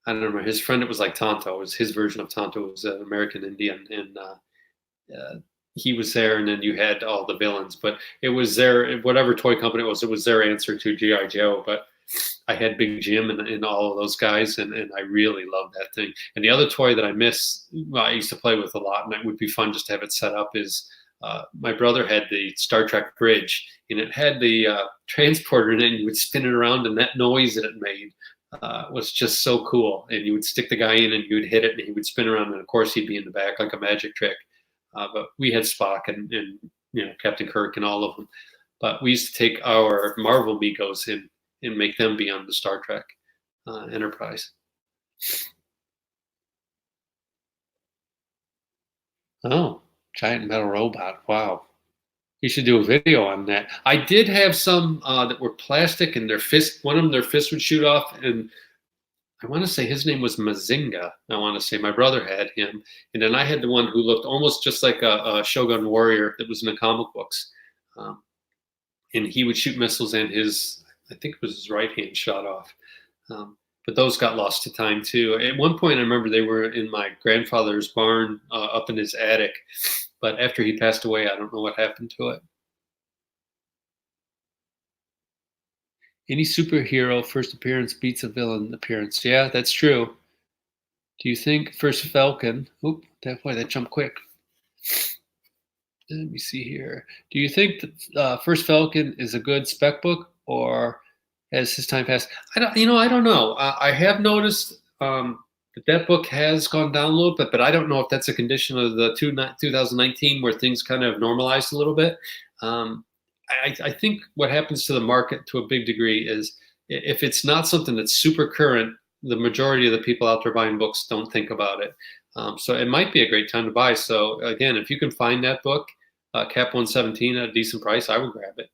I don't remember. His friend, it was like Tonto. It was his version of Tonto. It was an American Indian, and he was there, and then you had all the villains. But it was their, whatever toy company it was their answer to G.I. Joe. But I had Big Jim and all of those guys, and I really loved that thing. And the other toy that I miss, I used to play with a lot, and it would be fun just to have it set up, is my brother had the Star Trek bridge, and it had the transporter in it, and you would spin it around, and that noise that it made was just so cool. And you would stick the guy in, and you would hit it, and he would spin around, and of course he'd be in the back like a magic trick. but we had Spock and Captain Kirk and all of them. But we used to take our Marvel Migos and make them be on the Star Trek Enterprise. Oh, giant metal robot! Wow. You should do a video on that. I did have some that were plastic, and one of them, their fist would shoot off, and I want to say his name was Mazinga. I want to say my brother had him, and then I had the one who looked almost just like a Shogun warrior that was in the comic books, um, and he would shoot missiles, and I think it was his right hand shot off. But those got lost to time too. At one point, I remember they were in my grandfather's barn up in his attic, but after he passed away, I don't know what happened to it. Any superhero first appearance beats a villain appearance. Yeah, that's true. Do you think first Falcon? Oop, that jumped quick. Let me see here. Do you think that first Falcon is a good spec book, or has his time passed? I don't know. I have noticed that book has gone down a little bit, but I don't know if that's a condition of the 2019 where things kind of normalized a little bit. I think what happens to the market to a big degree is if it's not something that's super current, the majority of the people out there buying books don't think about it. So it might be a great time to buy. So again, if you can find that book, Cap 117 at a decent price, I would grab it.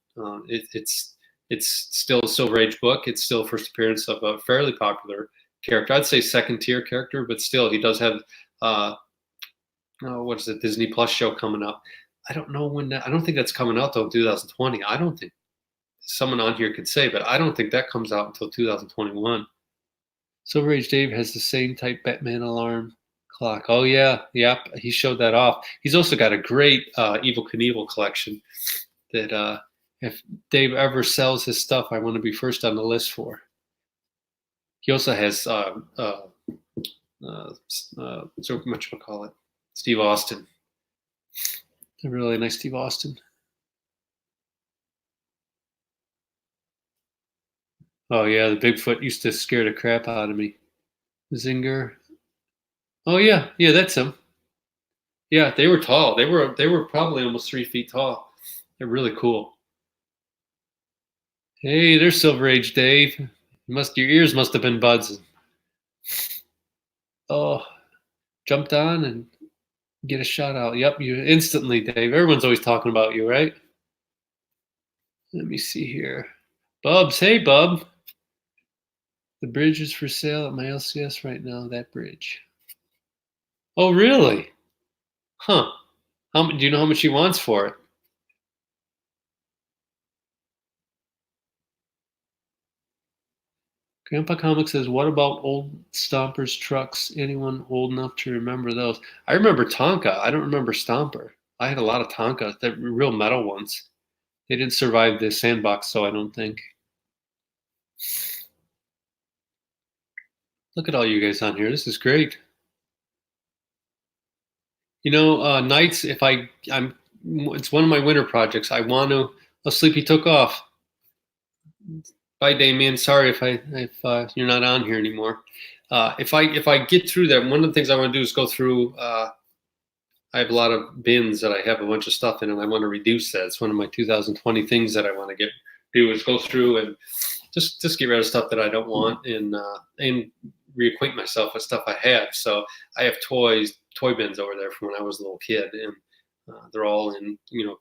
It's still a Silver Age book. It's still first appearance of a fairly popular character. I'd say second tier character, but still he does have what is it, Disney Plus show coming up. I don't know when I don't think that's coming out till 2020. I don't think someone on here could say, but I don't think that comes out until 2021. Silver Age Dave has the same type Batman alarm clock. Oh yeah, yep. He showed that off. He's also got a great Evel Knievel collection that if Dave ever sells his stuff, I want to be first on the list for. He also has so much call it Steve Austin. A really nice Steve Austin. Oh yeah, the Bigfoot used to scare the crap out of me. Zinger. Oh yeah, that's him. Yeah, they were tall. They were probably almost 3 feet tall. They're really cool. Hey, there's Silver Age Dave. Your ears must have been buzzing. Oh, jumped on and get a shout out. Yep, you instantly, Dave. Everyone's always talking about you, right? Let me see here. Bubs, hey Bub. The bridge is for sale at my LCS right now, that bridge. Oh, really? Huh. Do you know how much he wants for it? Grandpa Comic says, what about old Stompers trucks? Anyone old enough to remember those? I remember Tonka. I don't remember Stomper. I had a lot of Tonka, the real metal ones. They didn't survive the sandbox, so I don't think. Look at all you guys on here. This is great. Nights, if it's one of my winter projects. I want to. Oh, Sleepy took off. Bye, Damien. Sorry if you're not on here anymore. If I get through that, one of the things I want to do is go through. I have a lot of bins that I have a bunch of stuff in, and I want to reduce that. It's one of my 2020 things that I want to do is go through and just get rid of stuff that I don't want and reacquaint myself with stuff I have. So I have toy bins over there from when I was a little kid, and they're all in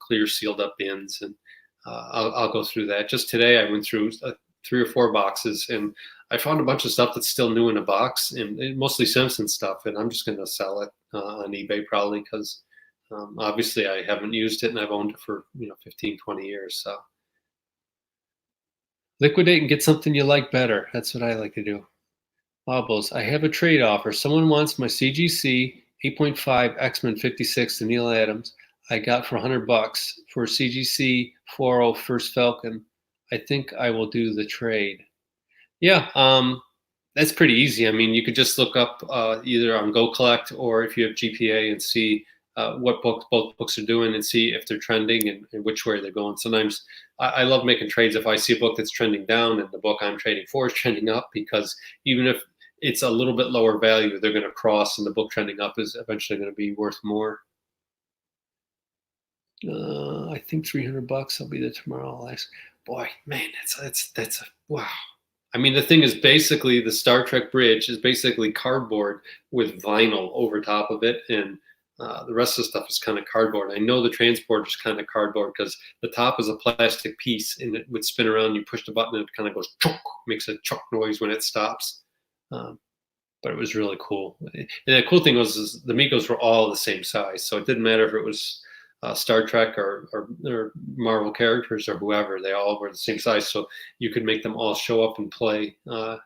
clear sealed up bins, and I'll go through that. Just today I went through 3 or 4 boxes, and I found a bunch of stuff that's still new in a box, and mostly Simpsons stuff, and I'm just going to sell it on eBay probably because obviously I haven't used it and I've owned it for 15, 20 years. So liquidate and get something you like better. That's what I like to do. Wobbles, I have a trade offer. Someone wants my CGC 8.5 X-Men 56 to Neil Adams. I got for $100 for CGC 40 First Falcon. I think I will do the trade. Yeah, that's pretty easy. I mean, you could just look up either on Go Collect or if you have GPA and see what both books are doing and see if they're trending and which way they're going. Sometimes I love making trades if I see a book that's trending down and the book I'm trading for is trending up, because even if it's a little bit lower value, they're going to cross, and the book trending up is eventually going to be worth more. I think $300. I'll be there tomorrow. I'll ask. Boy, man, that's a wow. I mean, the thing is basically the Star Trek bridge is basically cardboard with vinyl over top of it, and the rest of the stuff is kind of cardboard. I know the transporter is kind of cardboard because the top is a plastic piece, and it would spin around. You push the button, and it kind of goes chunk, makes a chunk noise when it stops. Um, but it was really cool. And the cool thing was is the Migos were all the same size, so it didn't matter if it was Star Trek or Marvel characters or whoever. They all were the same size, so you could make them all show up and play, at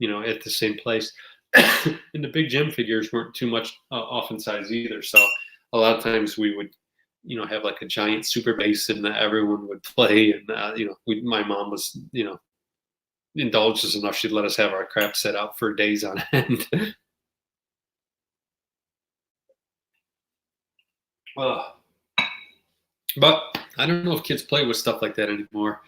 the same place. And the big gym figures weren't too much off in size either. So a lot of times we would, have like a giant super basin that everyone would play, and my mom was, indulged us enough. She'd let us have our crap set out for days on end. Oh. But I don't know if kids play with stuff like that anymore.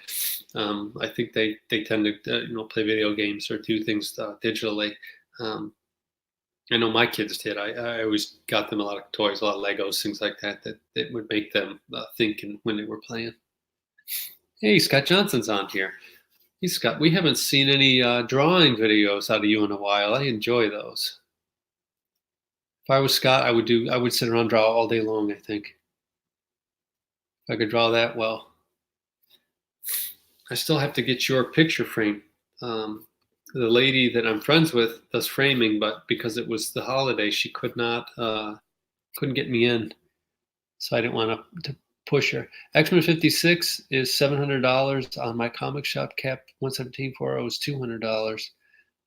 I think they tend to play video games or do things digitally. Um, I know my kids did. I always got them a lot of toys, a lot of Legos, things like that would make them think when they were playing. Hey, Scott Johnson's on here. Hey, Scott, we haven't seen any drawing videos out of you in a while. I enjoy those. If I was Scott, I would sit around and draw all day long, I think. If I could draw that well. I still have to get your picture frame. The lady that I'm friends with does framing, but because it was the holiday, she couldn't get me in, so I didn't want to push her. X-Men 56 is $700 on my comic shop. Cap 11740 is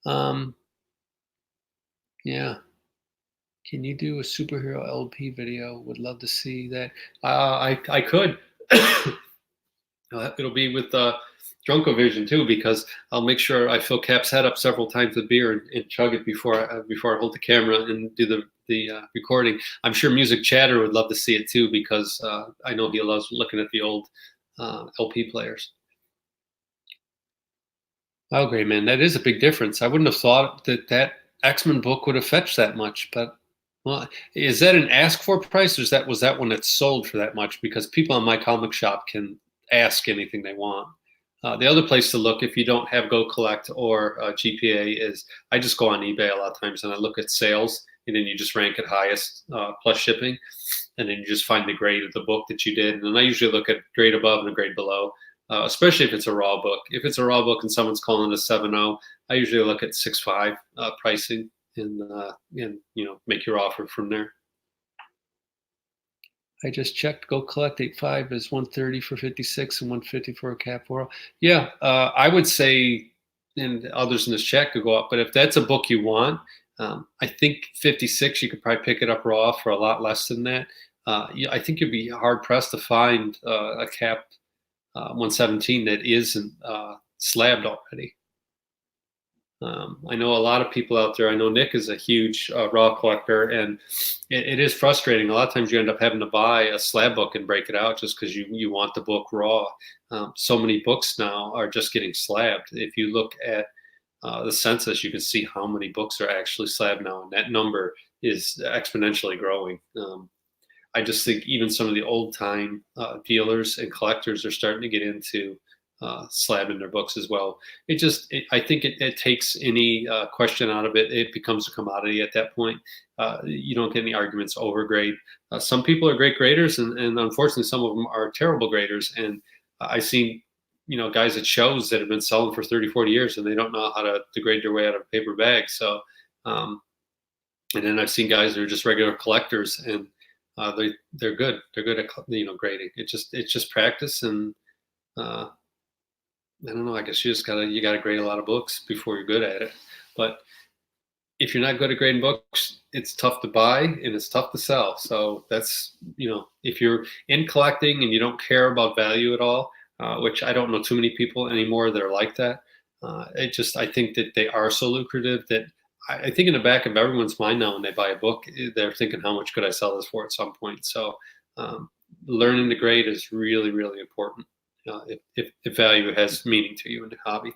$200. Yeah. Can you do a superhero LP video? Would love to see that. I could. It'll be with Drunkovision too, because I'll make sure I fill Cap's head up several times with beer and chug it before I hold the camera and do the recording. I'm sure Music Chatter would love to see it too, because I know he loves looking at the old LP players. Oh, great, man! That is a big difference. I wouldn't have thought that X-Men book would have fetched that much, but. Well, is that an ask for price, or was that one that's sold for that much? Because people on my comic shop can ask anything they want. The other place to look if you don't have Go Collect or GPA is I just go on eBay a lot of times and I look at sales, and then you just rank it highest plus shipping, and then you just find the grade of the book that you did. And then I usually look at grade above and a grade below, especially if it's a raw book. If it's a raw book and someone's calling it a 7.0, I usually look at 6.5 pricing. And make your offer from there. I just checked. Go Collect 8.5 is 130 for 56 and 150 for a Cap 4. Yeah, I would say, and others in this chat could go up. But if that's a book you want, I think 56 you could probably pick it up raw for a lot less than that. I think you'd be hard pressed to find a Cap 117 that isn't slabbed already. I know a lot of people out there. I know Nick is a huge raw collector, and it is frustrating. A lot of times you end up having to buy a slab book and break it out just because you want the book raw. So many books now are just getting slabbed. If you look at the census, you can see how many books are actually slabbed now, and that number is exponentially growing. I just think even some of the old time dealers and collectors are starting to get into slabbing their books as well. I think it takes any question out of it. It becomes a commodity at that point. You don't get any arguments over grade. Some people are great graders, and unfortunately some of them are terrible graders. And I've seen guys at shows that have been selling for 30, 40 years, and they don't know how to grade their way out of a paper bag. So, and then I've seen guys that are just regular collectors, and they're good. They're good at grading. It's just practice, and I don't know. I guess you gotta grade a lot of books before you're good at it. But if you're not good at grading books, it's tough to buy and it's tough to sell. So that's if you're in collecting and you don't care about value at all, which I don't know too many people anymore that are like that. I think that they are so lucrative that I think in the back of everyone's mind now when they buy a book, they're thinking, how much could I sell this for at some point? So learning to grade is really, really important. If value has meaning to you in the hobby.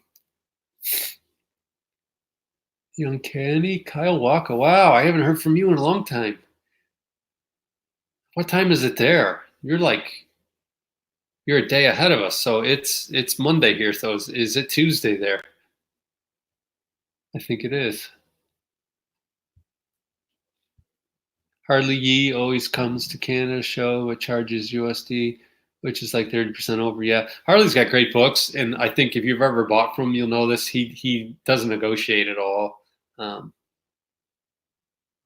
Young Kenny, Kyle Walker. Wow, I haven't heard from you in a long time. What time is it there? you're a day ahead of us. So it's Monday here. So is it Tuesday there? I think it is. Harley Yee always comes to Canada show. It charges USD, which is like 30% over. Yeah, Harley's got great books, and I think if you've ever bought from him, you'll know this. He doesn't negotiate at all. Um,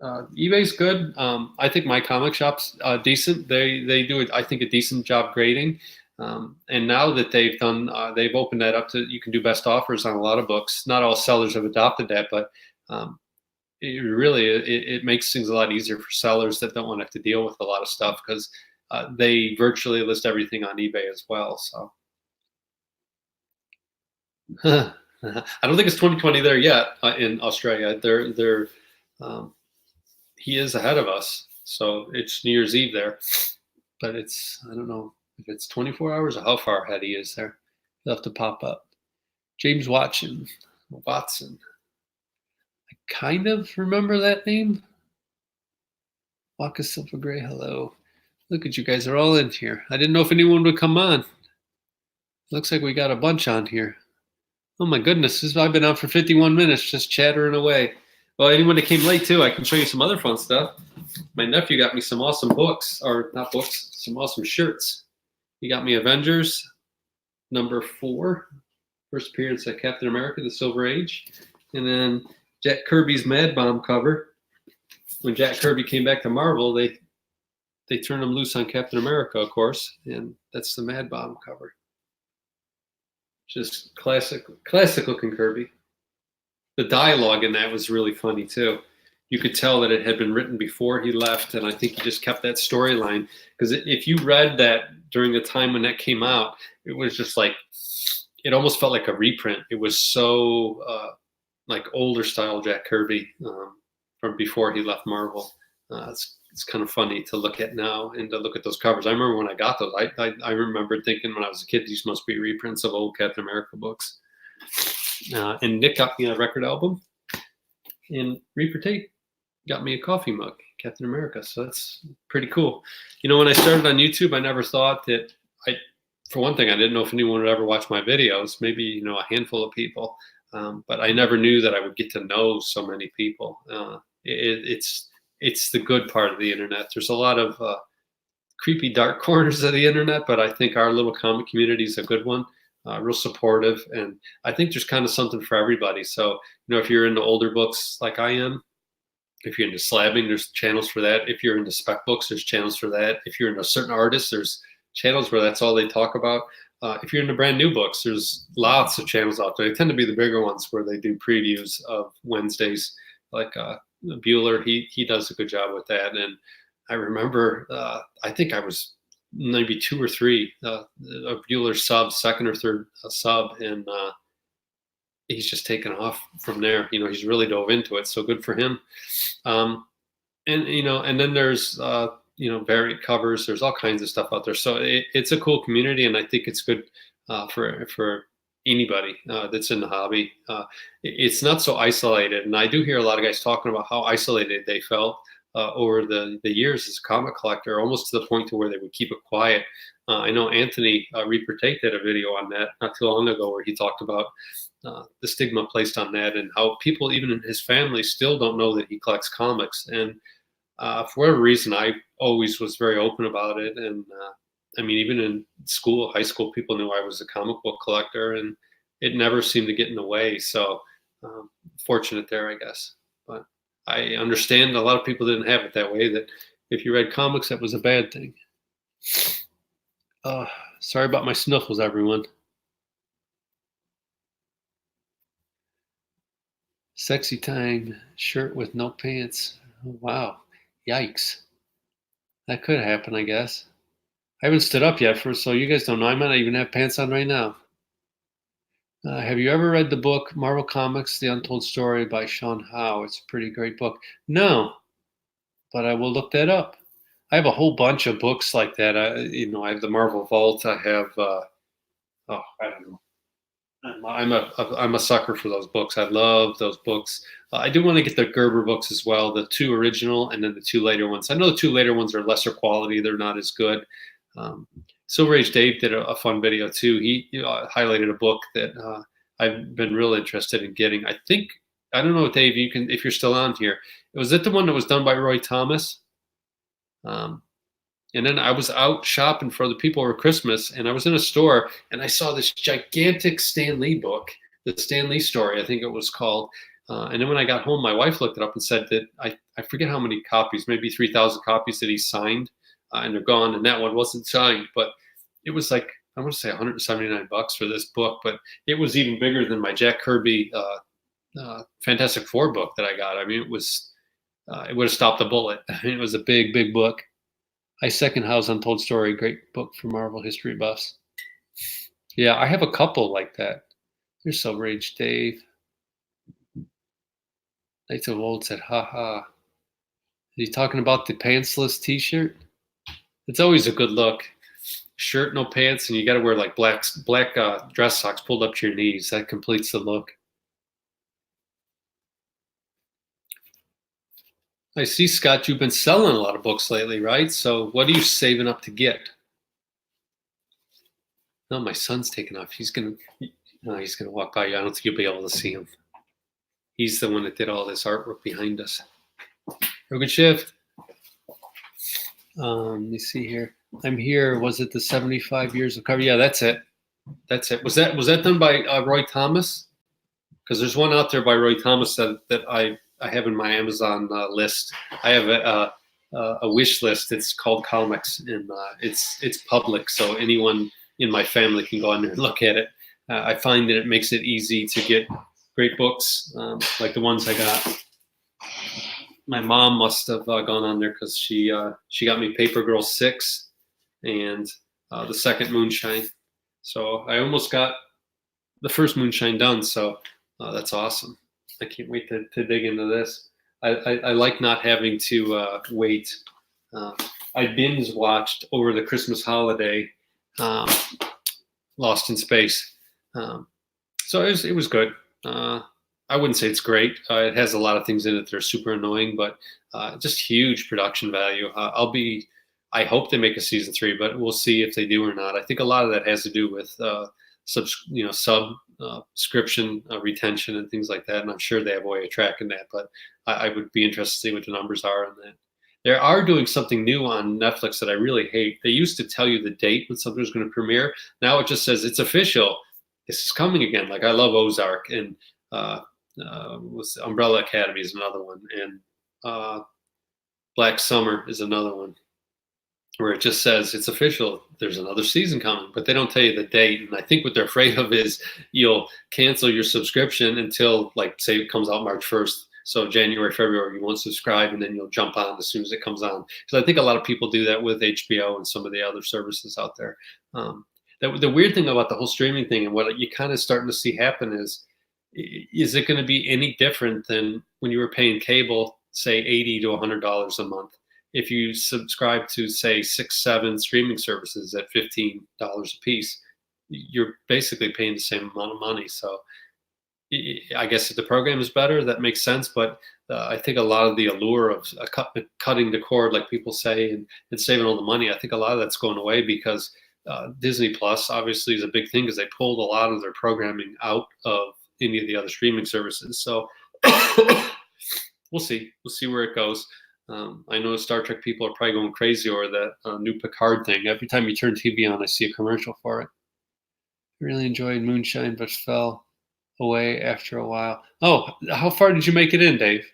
eBay's good. I think my comic shop's decent. They do I think a decent job grading. And now that they've opened that up to you can do best offers on a lot of books. Not all sellers have adopted that, but it makes things a lot easier for sellers that don't want to have to deal with a lot of stuff because they virtually list everything on eBay as well. So I don't think it's 2020 there yet in Australia. Um, he is ahead of us, so it's New Year's Eve there. But I don't know if it's 24 hours or how far ahead he is there. He'll have to pop up. James Watson. I kind of remember that name. Waka Silver Gray, hello. Look at you guys are all in here. I didn't know if anyone would come on. Looks like we got a bunch on here. Oh my goodness, I've been on for 51 minutes just chattering away. Well, anyone that came late too, I can show you some other fun stuff. My nephew got me some awesome books, or not books, some awesome shirts. He got me Avengers #4, first appearance of Captain America, the Silver Age. And then Jack Kirby's Mad Bomb cover. When Jack Kirby came back to Marvel, they turned him loose on Captain America, of course, and that's the Mad Bomb cover. Just classic looking Kirby. The dialogue in that was really funny too. You could tell that it had been written before he left, and I think he just kept that storyline. Because if you read that during the time when that came out, it was just like it almost felt like a reprint. It was so like older style Jack Kirby from before he left Marvel. It's kind of funny to look at now and to look at those covers. I remember when I got those. I remember thinking when I was a kid, these must be reprints of old Captain America books. And Nick got me a record album, and Reapertate got me a coffee mug, Captain America. So that's pretty cool. You know, when I started on YouTube, I never thought that for one thing, I didn't know if anyone would ever watch my videos. Maybe a handful of people, but I never knew that I would get to know so many people. It's the good part of the internet. There's a lot of creepy, dark corners of the internet, but I think our little comic community is a good one. Real supportive, and I think there's kind of something for everybody. So, if you're into older books like I am, if you're into slabbing, there's channels for that. If you're into spec books, there's channels for that. If you're into certain artists, there's channels where that's all they talk about. If you're into brand new books, there's lots of channels out there. They tend to be the bigger ones where they do previews of Wednesdays, like Bueller. He does a good job with that. And I remember, I think I was maybe 2 or 3 of Bueller's subs, second or third sub, and he's just taken off from there. He's really dove into it, so good for him. And then there's varied covers. There's all kinds of stuff out there. So it's a cool community, and I think it's good for anybody that's in the hobby. It's not so isolated, and I do hear a lot of guys talking about how isolated they felt over the years as a comic collector, almost to the point to where they would keep it quiet. I know Anthony Reapertate did a video on that not too long ago where he talked about the stigma placed on that and how people, even in his family, still don't know that he collects comics. And for whatever reason, I always was very open about it. And I mean, even in school, high school, people knew I was a comic book collector, and it never seemed to get in the way. So fortunate there, I guess. But I understand a lot of people didn't have it that way, that if you read comics, that was a bad thing. Sorry about my sniffles, everyone. Sexy time shirt with no pants. Oh, wow. Yikes. That could happen, I guess. I haven't stood up yet, so you guys don't know. I might not even have pants on right now. Have you ever read the book Marvel Comics: The Untold Story by Sean Howe? It's a pretty great book. No, but I will look that up. I have a whole bunch of books like that. I have the Marvel Vault. I have, I don't know. I'm a sucker for those books. I love those books. I do want to get the Gerber books as well, the 2 original and then the 2 later ones. I know the 2 later ones are lesser quality. They're not as good. Silver Age Dave did a fun video too. He highlighted a book that I've been real interested in getting. I don't know, Dave. You can, if you're still on here. Was it the one that was done by Roy Thomas? And then I was out shopping for the people over Christmas, and I was in a store, and I saw this gigantic Stan Lee book, the Stan Lee story, I think it was called. And then when I got home, my wife looked it up and said that I forget how many copies, maybe 3,000 copies that he signed, and they're gone. And that one wasn't signed, but it was like, I want to say $179 for this book, but it was even bigger than my Jack Kirby Fantastic Four book that I got. I mean, it would have stopped a bullet. I mean, it was a big, big book. I second House Untold Story, great book for Marvel history buffs. Yeah, I have a couple like that. Here's Silver Age Dave. Knights of Old said, haha. Is he talking about the pantsless t-shirt? It's always a good look. Shirt, no pants, and you got to wear like black dress socks pulled up to your knees. That completes the look. I see, Scott, you've been selling a lot of books lately, right? So what are you saving up to get? No, my son's taking off. He's gonna walk by you. I don't think you'll be able to see him. He's the one that did all this artwork behind us. Have a good shift. Let me see here. I'm here. Was it the 75 years of cover? Yeah, that's it. That's it. Was that done by Roy Thomas? Because there's one out there by Roy Thomas that I have in my Amazon list. I have a wish list. It's called Comics, and it's public, so anyone in my family can go on there and look at it. I find that it makes it easy to get great books like the ones I got. My mom must have gone on there because she got me Paper Girl 6 and the second Moonshine. So I almost got the first Moonshine done. So that's awesome. I can't wait to dig into this. I like not having to wait. I binge watched over the Christmas holiday Lost in Space. So it was good. I wouldn't say it's great. It has a lot of things in it that are super annoying, but just huge production value. I hope they make a season 3, but we'll see if they do or not. I think a lot of that has to do with subscription retention and things like that. And I'm sure they have a way of tracking that, but I would be interested to see what the numbers are on that. They are doing something new on Netflix that I really hate. They used to tell you the date when something was going to premiere. Now it just says it's official. This is coming again. Like I love Ozark, and Umbrella Academy is another one, and Black Summer is another one, where it just says it's official. There's another season coming, but they don't tell you the date. And I think what they're afraid of is you'll cancel your subscription until, like, say it comes out March 1st. So January, February, you won't subscribe, and then you'll jump on as soon as it comes on. Because I think a lot of people do that with HBO and some of the other services out there. The weird thing about the whole streaming thing, and what you kind of starting to see happen is it going to be any different than when you were paying cable, say $80 to $100 a month? If you subscribe to, say, 6-7 streaming services at $15 a piece, you're basically paying the same amount of money. So I guess if the program is better, that makes sense. But I think a lot of the allure of cutting the cord, like people say, and saving all the money, I think a lot of that's going away because Disney Plus obviously is a big thing because they pulled a lot of their programming out of any of the other streaming services. So we'll see. We'll see where it goes. I know Star Trek people are probably going crazy over that new Picard thing. Every time you turn TV on, I see a commercial for it. I really enjoyed Moonshine, but fell away after a while. Oh, how far did you make it in, Dave?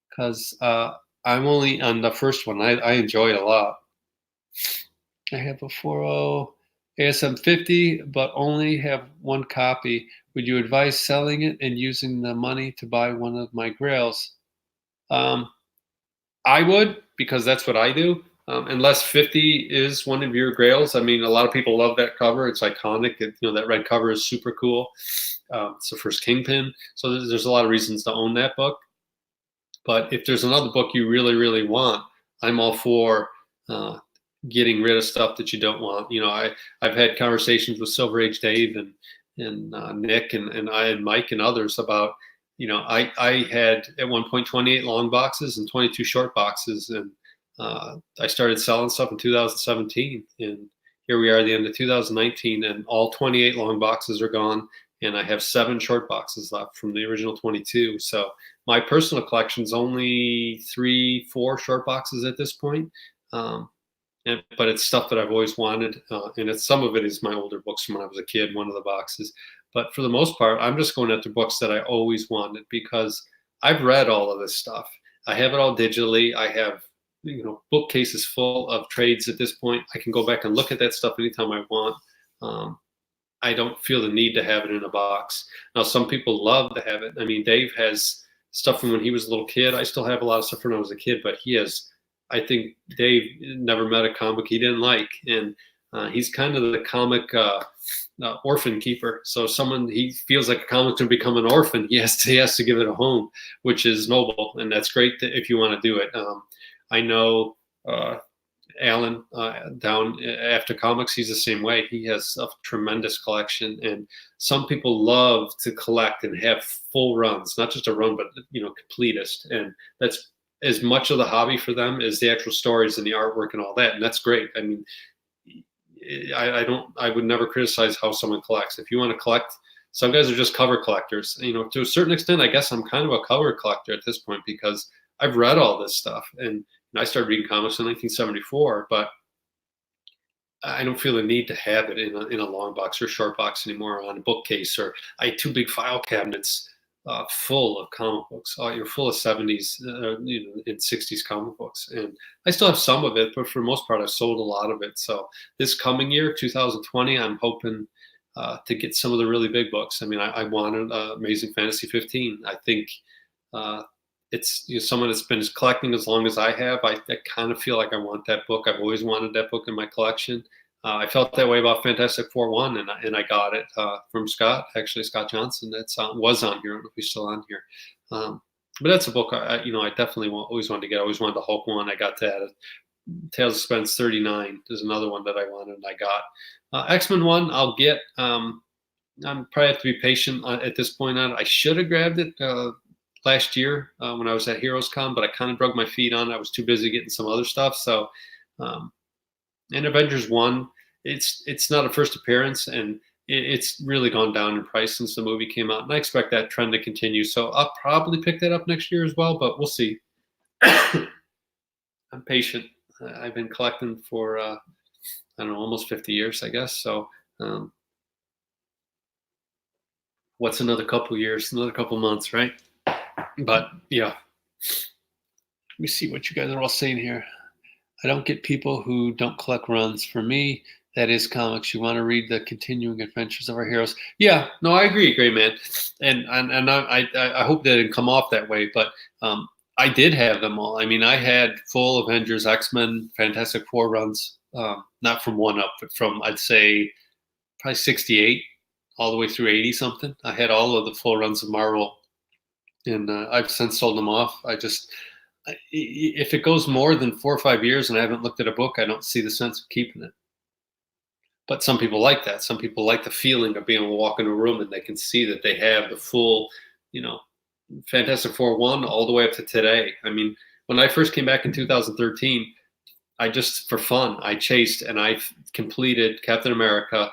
Because I'm only on the first one. I enjoy it a lot. I have a 4.0 ASM 50, but only have one copy. Would you advise selling it and using the money to buy one of my grails? I would, because that's what I do. Unless 50 is one of your grails. I mean, a lot of people love that cover. It's iconic. That red cover is super cool. It's the first Kingpin. So there's a lot of reasons to own that book. But if there's another book you really, really want, I'm all for getting rid of stuff that you don't want. I've had conversations with Silver Age Dave and Nick and Mike and others about, I had at one point 28 long boxes and 22 short boxes, and I started selling stuff in 2017, and here we are at the end of 2019, and all 28 long boxes are gone, and I have 7 short boxes left from the original 22. So my personal collection's only 3, 4 short boxes at this point. Um, but it's stuff that I've always wanted, and some of it is my older books from when I was a kid. One of the boxes, but for the most part, I'm just going after books that I always wanted because I've read all of this stuff. I have it all digitally. I have bookcases full of trades at this point. I can go back and look at that stuff anytime I want. Um, I don't feel the need to have it in a box. Now, some people love to have it. I mean, Dave has stuff from when he was a little kid. I still have a lot of stuff from when I was a kid, but he has. I think Dave never met a comic he didn't like, and he's kind of the comic orphan keeper. So he feels like a comic's going to become an orphan, he has to give it a home, which is noble, and that's great if you want to do it. I know Alan down after comics, he's the same way. He has a tremendous collection, and some people love to collect and have full runs, not just a run, but completist, and that's as much of the hobby for them as the actual stories and the artwork and all that, and that's great. I mean, I would never criticize how someone collects. If you want to collect, some guys are just cover collectors. To a certain extent, I guess I'm kind of a cover collector at this point because I've read all this stuff, and I started reading comics in 1974, but I don't feel the need to have it in a long box or short box anymore on a bookcase. Or I had 2 big file cabinets full of comic books. You're full of 70s and 60s comic books, and I still have some of it, but for the most part, I've sold a lot of it. So this coming year, 2020, I'm hoping to get some of the really big books. I mean, I wanted Amazing Fantasy 15. I think it's someone that's been collecting as long as I have. I kind of feel like I want that book. I've always wanted that book in my collection. I felt that way about Fantastic Four 1, and I got it from Scott Johnson. That's was on here. I don't know if he's still on here. But that's a book I definitely always wanted to get. I always wanted the Hulk one. I got that. Tales of Suspense 39 is another one that I wanted, and I got. X-Men 1 I'll get. I'm probably have to be patient at this point on it. I should have grabbed it last year when I was at Heroes Con, but I kind of broke my feet on it. I was too busy getting some other stuff. So, and Avengers 1, it's not a first appearance, and it's really gone down in price since the movie came out, and I expect that trend to continue. So I'll probably pick that up next year as well, but we'll see. I'm patient. I've been collecting for I don't know, almost 50 years, I guess. So what's another couple years, another couple months, right? But yeah, let me see what you guys are all saying here. I don't get people who don't collect runs. For me, that is comics. You want to read the continuing adventures of our heroes. Yeah, no, I agree, great man. And I hope that didn't come off that way, but I did have them all. I mean, I had full Avengers, X-Men, Fantastic Four runs, not from 1 up, but from, I'd say, probably 68 all the way through 80 something. I had all of the full runs of Marvel, and I've since sold them off. If it goes more than 4 or 5 years and I haven't looked at a book, I don't see the sense of keeping it. But some people like that. Some people like the feeling of being able to walk into a room and they can see that they have the full, Fantastic Four 1 all the way up to today. I mean, when I first came back in 2013, I just, for fun, I chased and I completed Captain America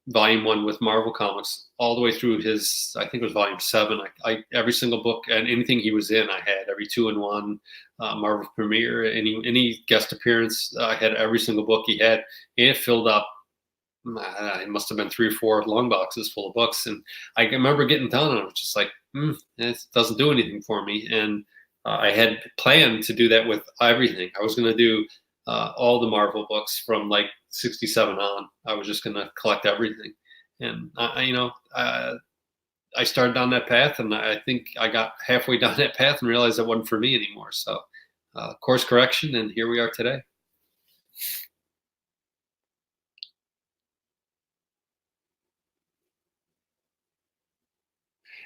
Volume 1 with Marvel Comics all the way through his, I think it was Volume 7. I every single book and anything he was in, I had every 2-in-1 Marvel premiere, any guest appearance. I had every single book he had, and it filled up. It must have been 3 or 4 long boxes full of books, and I remember getting done, and I was just like, it doesn't do anything for me. And I had planned to do that with everything. I was going to do all the Marvel books from like 67 on. I was just going to collect everything. And, I started down that path, and I think I got halfway down that path and realized it wasn't for me anymore. So course correction, and here we are today.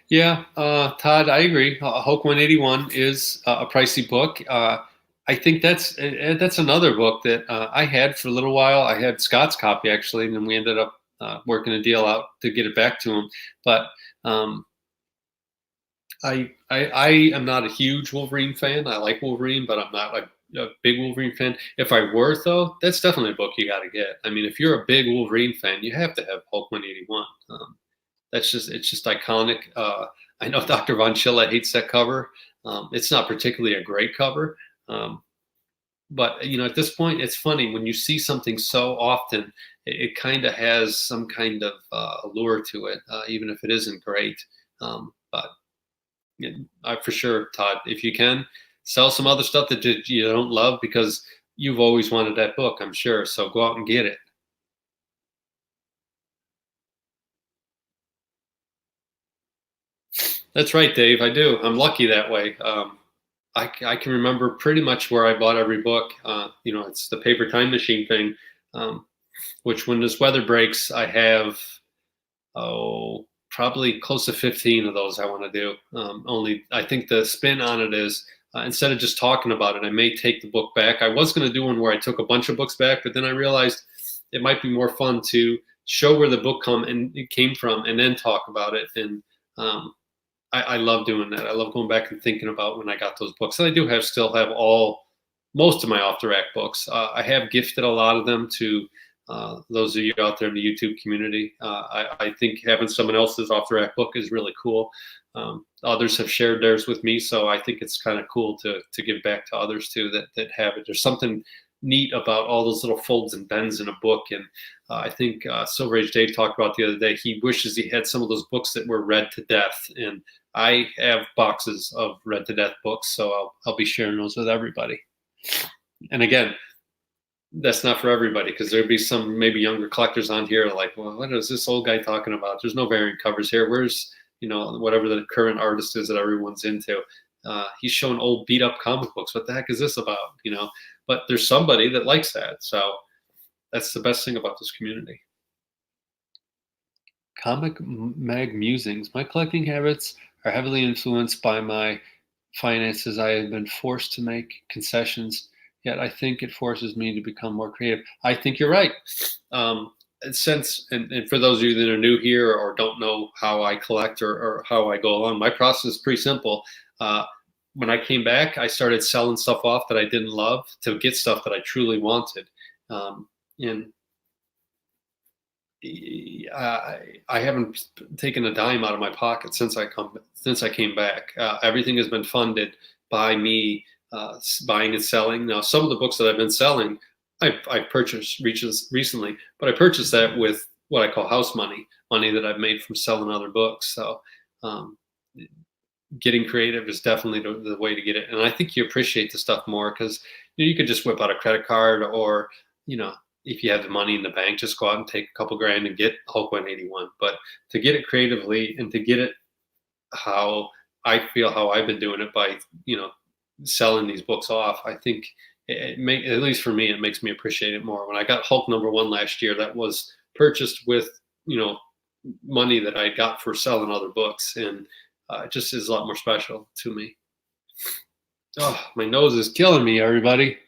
Yeah, Todd, I agree. Hulk 181 is a pricey book. I think that's another book that I had for a little while. I had Scott's copy actually, and then we ended up working a deal out to get it back to him. But I am not a huge Wolverine fan. I like Wolverine, but I'm not a big Wolverine fan. If I were though, that's definitely a book you got to get. I mean, if you're a big Wolverine fan, you have to have Hulk 181. It's just iconic. I know Dr. Von Schilla hates that cover. It's not particularly a great cover. But at this point, it's funny when you see something so often, it kind of has some kind of allure to it, even if it isn't great. But for sure, Todd, if you can sell some other stuff that you don't love because you've always wanted that book, I'm sure. So go out and get it. That's right, Dave. I do. I'm lucky that way. I can remember pretty much where I bought every book. It's the paper time machine thing, which when this weather breaks, I have, probably close to 15 of those I want to do. Only I think the spin on it is instead of just talking about it, I may take the book back. I was going to do one where I took a bunch of books back, but then I realized it might be more fun to show where the book came from and then talk about it. And I love doing that. I love going back and thinking about when I got those books. And I do still have most of my off the rack books. I have gifted a lot of them to those of you out there in the YouTube community. I think having someone else's off the rack book is really cool. Others have shared theirs with me, so I think it's kind of cool to give back to others too that have it. There's something neat about all those little folds and bends in a book, and I think Silver Age Dave talked about the other day. He wishes he had some of those books that were read to death, and I have boxes of read to death books, so I'll be sharing those with everybody. And again, that's not for everybody because there'd be some maybe younger collectors on here like, well, what is this old guy talking about? There's no variant covers here. Where's whatever the current artist is that everyone's into? He's showing old beat up comic books. What the heck is this about? But there's somebody that likes that, so that's the best thing about this community. Comic mag musings. My collecting habits are heavily influenced by my finances. I have been forced to make concessions, yet I think it forces me to become more creative. I think you're right. And for those of you that are new here or don't know how I collect or how I go along, my process is pretty simple. When I came back, I started selling stuff off that I didn't love to get stuff that I truly wanted. And I haven't taken a dime out of my pocket since I came back. Everything has been funded by me buying and selling. Now, some of the books that I've been selling, I've purchased recently, but I purchased that with what I call house money that I've made from selling other books. So getting creative is definitely the way to get it. And I think you appreciate the stuff more because you could just whip out a credit card or, if you have the money in the bank, just go out and take a couple grand and get Hulk 181. But to get it creatively and to get it how I feel, how I've been doing it by, selling these books off, I think at least for me, it makes me appreciate it more. When I got Hulk #1 last year, that was purchased with, money that I got for selling other books. And it just is a lot more special to me. Oh, my nose is killing me, everybody.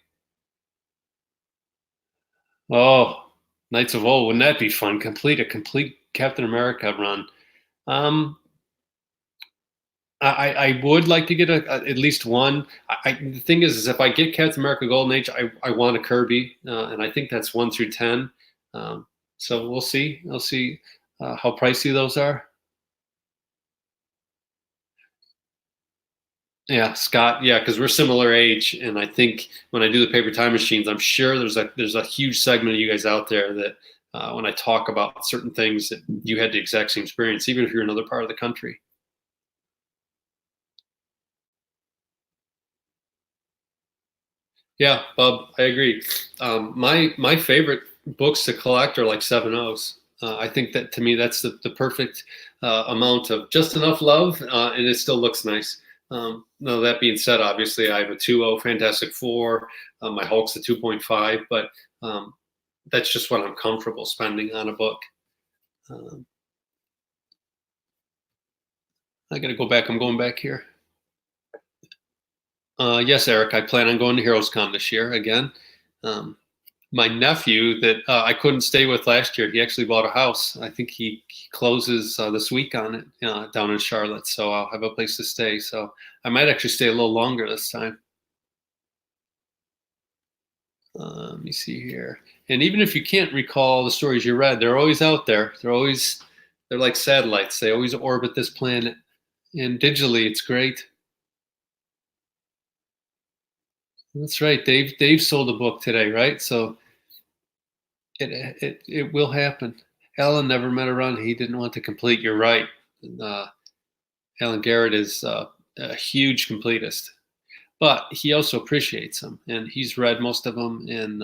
Oh, Knights of Old, wouldn't that be fun? A complete Captain America run. I would like to get at least one. The thing is if I get Captain America Golden Age, I want a Kirby, and I think that's 1 through 10. So we'll see. I'll see how pricey those are. Yeah, Scott. Yeah, because we're similar age, and I think when I do the paper time machines, I'm sure there's a huge segment of you guys out there that when I talk about certain things that you had the exact same experience, even if you're in another part of the country. Yeah, Bob, I agree. My favorite books to collect are like 7.0s. I think that to me that's the perfect amount of just enough love, and it still looks nice. Now that being said, obviously I have a 2.0 Fantastic Four. My Hulk's a 2.5, but that's just what I'm comfortable spending on a book. I got to go back. I'm going back here. Yes, Eric, I plan on going to HeroesCon this year again. My nephew that I couldn't stay with last year, he actually bought a house. I think he closes this week on it down in Charlotte, so I'll have a place to stay. So I might actually stay a little longer this time. Let me see here. And even if you can't recall the stories you read, they're always out there. They're like satellites. They always orbit this planet. And digitally, it's great. That's right. Dave sold a book today, right? So it will happen. Alan never met a run he didn't want to complete. You're right. Uh, Alan Garrett is a huge completist, but he also appreciates them, and he's read most of them. And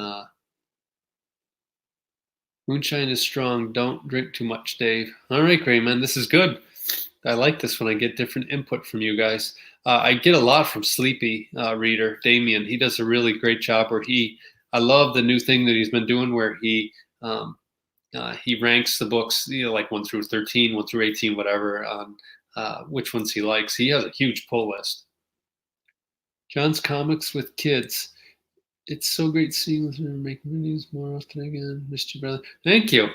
moonshine is strong. Don't drink too much, Dave. All right, great man. This is good. I like this when I get different input from you guys. I get a lot from Sleepy Reader, Damien. He does a really great job. I love the new thing that he's been doing where he ranks the books, like 1 through 13, 1 through 18, whatever, on which ones he likes. He has a huge pull list. John's Comics with Kids. It's so great seeing her making videos more often again, Mr. Brother. Thank you.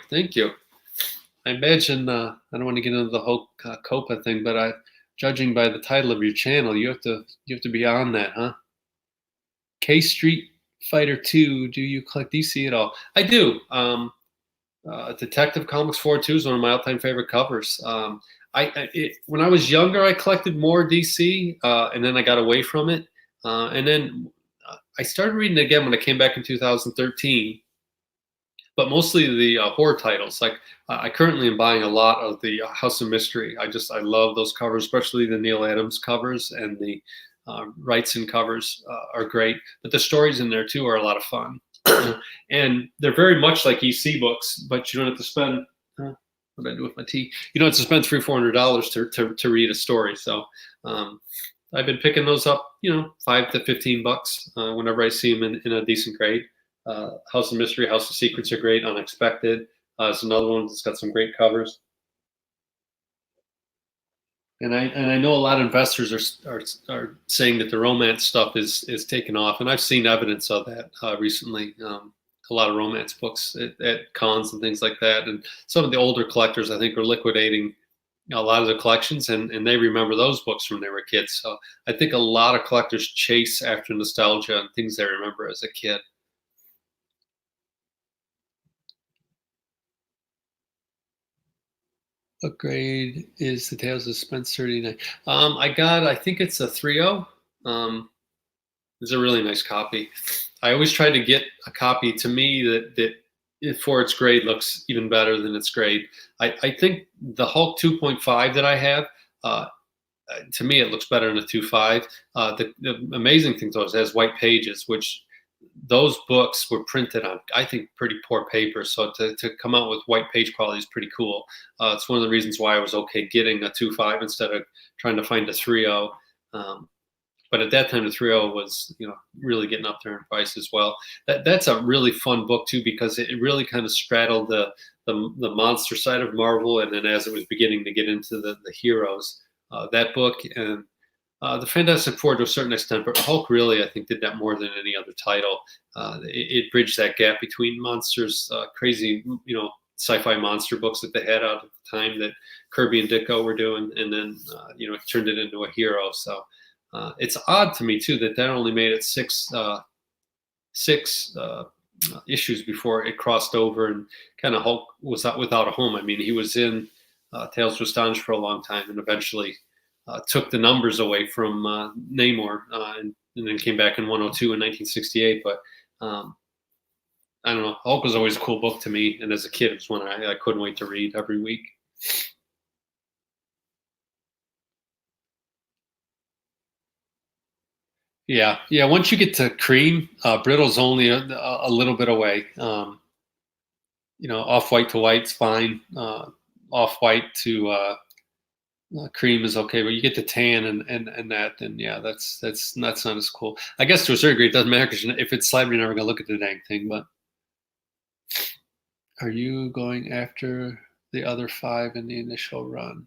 I imagine I don't want to get into the whole Copa thing, but judging by the title of your channel, you have to be on that, huh? K Street Fighter 2. Do you collect DC at all? I do. Detective Comics 4-2 is one of my all-time favorite covers. When I was younger, I collected more DC, and then I got away from it. And then I started reading it again when I came back in 2013, but mostly the horror titles. Like I currently am buying a lot of the House of Mystery. I love those covers, especially the Neil Adams covers, and the Wrightson covers are great. But the stories in there too are a lot of fun. And they're very much like EC books, but you don't have to spend. What did I do with my tea? You don't have to spend $300-$400 to read a story. So I've been picking those up, $5 to $15 whenever I see them in a decent grade. House of Mystery, House of Secrets are great. Unexpected is another one that's got some great covers. And I know a lot of investors are saying that the romance stuff is taking off, and I've seen evidence of that recently. A lot of romance books at cons and things like that, and some of the older collectors I think are liquidating a lot of the collections, and they remember those books from when they were kids. So I think a lot of collectors chase after nostalgia and things they remember as a kid. What grade is the Tales of Suspense 39? I think it's a 3.0. It's a really nice copy. I always try to get a copy to me that for its grade looks even better than its grade. I think the Hulk 2.5 that I have, to me, it looks better than a 2.5. The amazing thing though is it has white pages, which those books were printed on, I think, pretty poor paper. So to come out with white page quality is pretty cool. It's one of the reasons why I was okay getting a 2.5 instead of trying to find a 3.0. But at that time, the 3.0 was, really getting up there in price as well. That's a really fun book too, because it really kind of straddled the monster side of Marvel, and then as it was beginning to get into the heroes, that book and the Fantastic Four to a certain extent, but Hulk really, I think, did that more than any other title. It bridged that gap between monsters, crazy, sci-fi monster books that they had out at the time that Kirby and Ditko were doing, and then, it turned it into a hero. So it's odd to me too that only made it six issues before it crossed over, and kind of Hulk was without a home. I mean, he was in Tales to Astonish for a long time, and eventually took the numbers away from Namor, and then came back in 102 in 1968. But I don't know. Hulk was always a cool book to me, and as a kid, it was one I couldn't wait to read every week. Yeah. Once you get to cream, brittle's only a little bit away. Off white to white's fine. Off white to cream is okay, but you get the tan and that, then yeah, that's not as cool. I guess to a certain degree, it doesn't matter because if it's slab, you're never gonna look at the dang thing. But are you going after the other 5 in the initial run?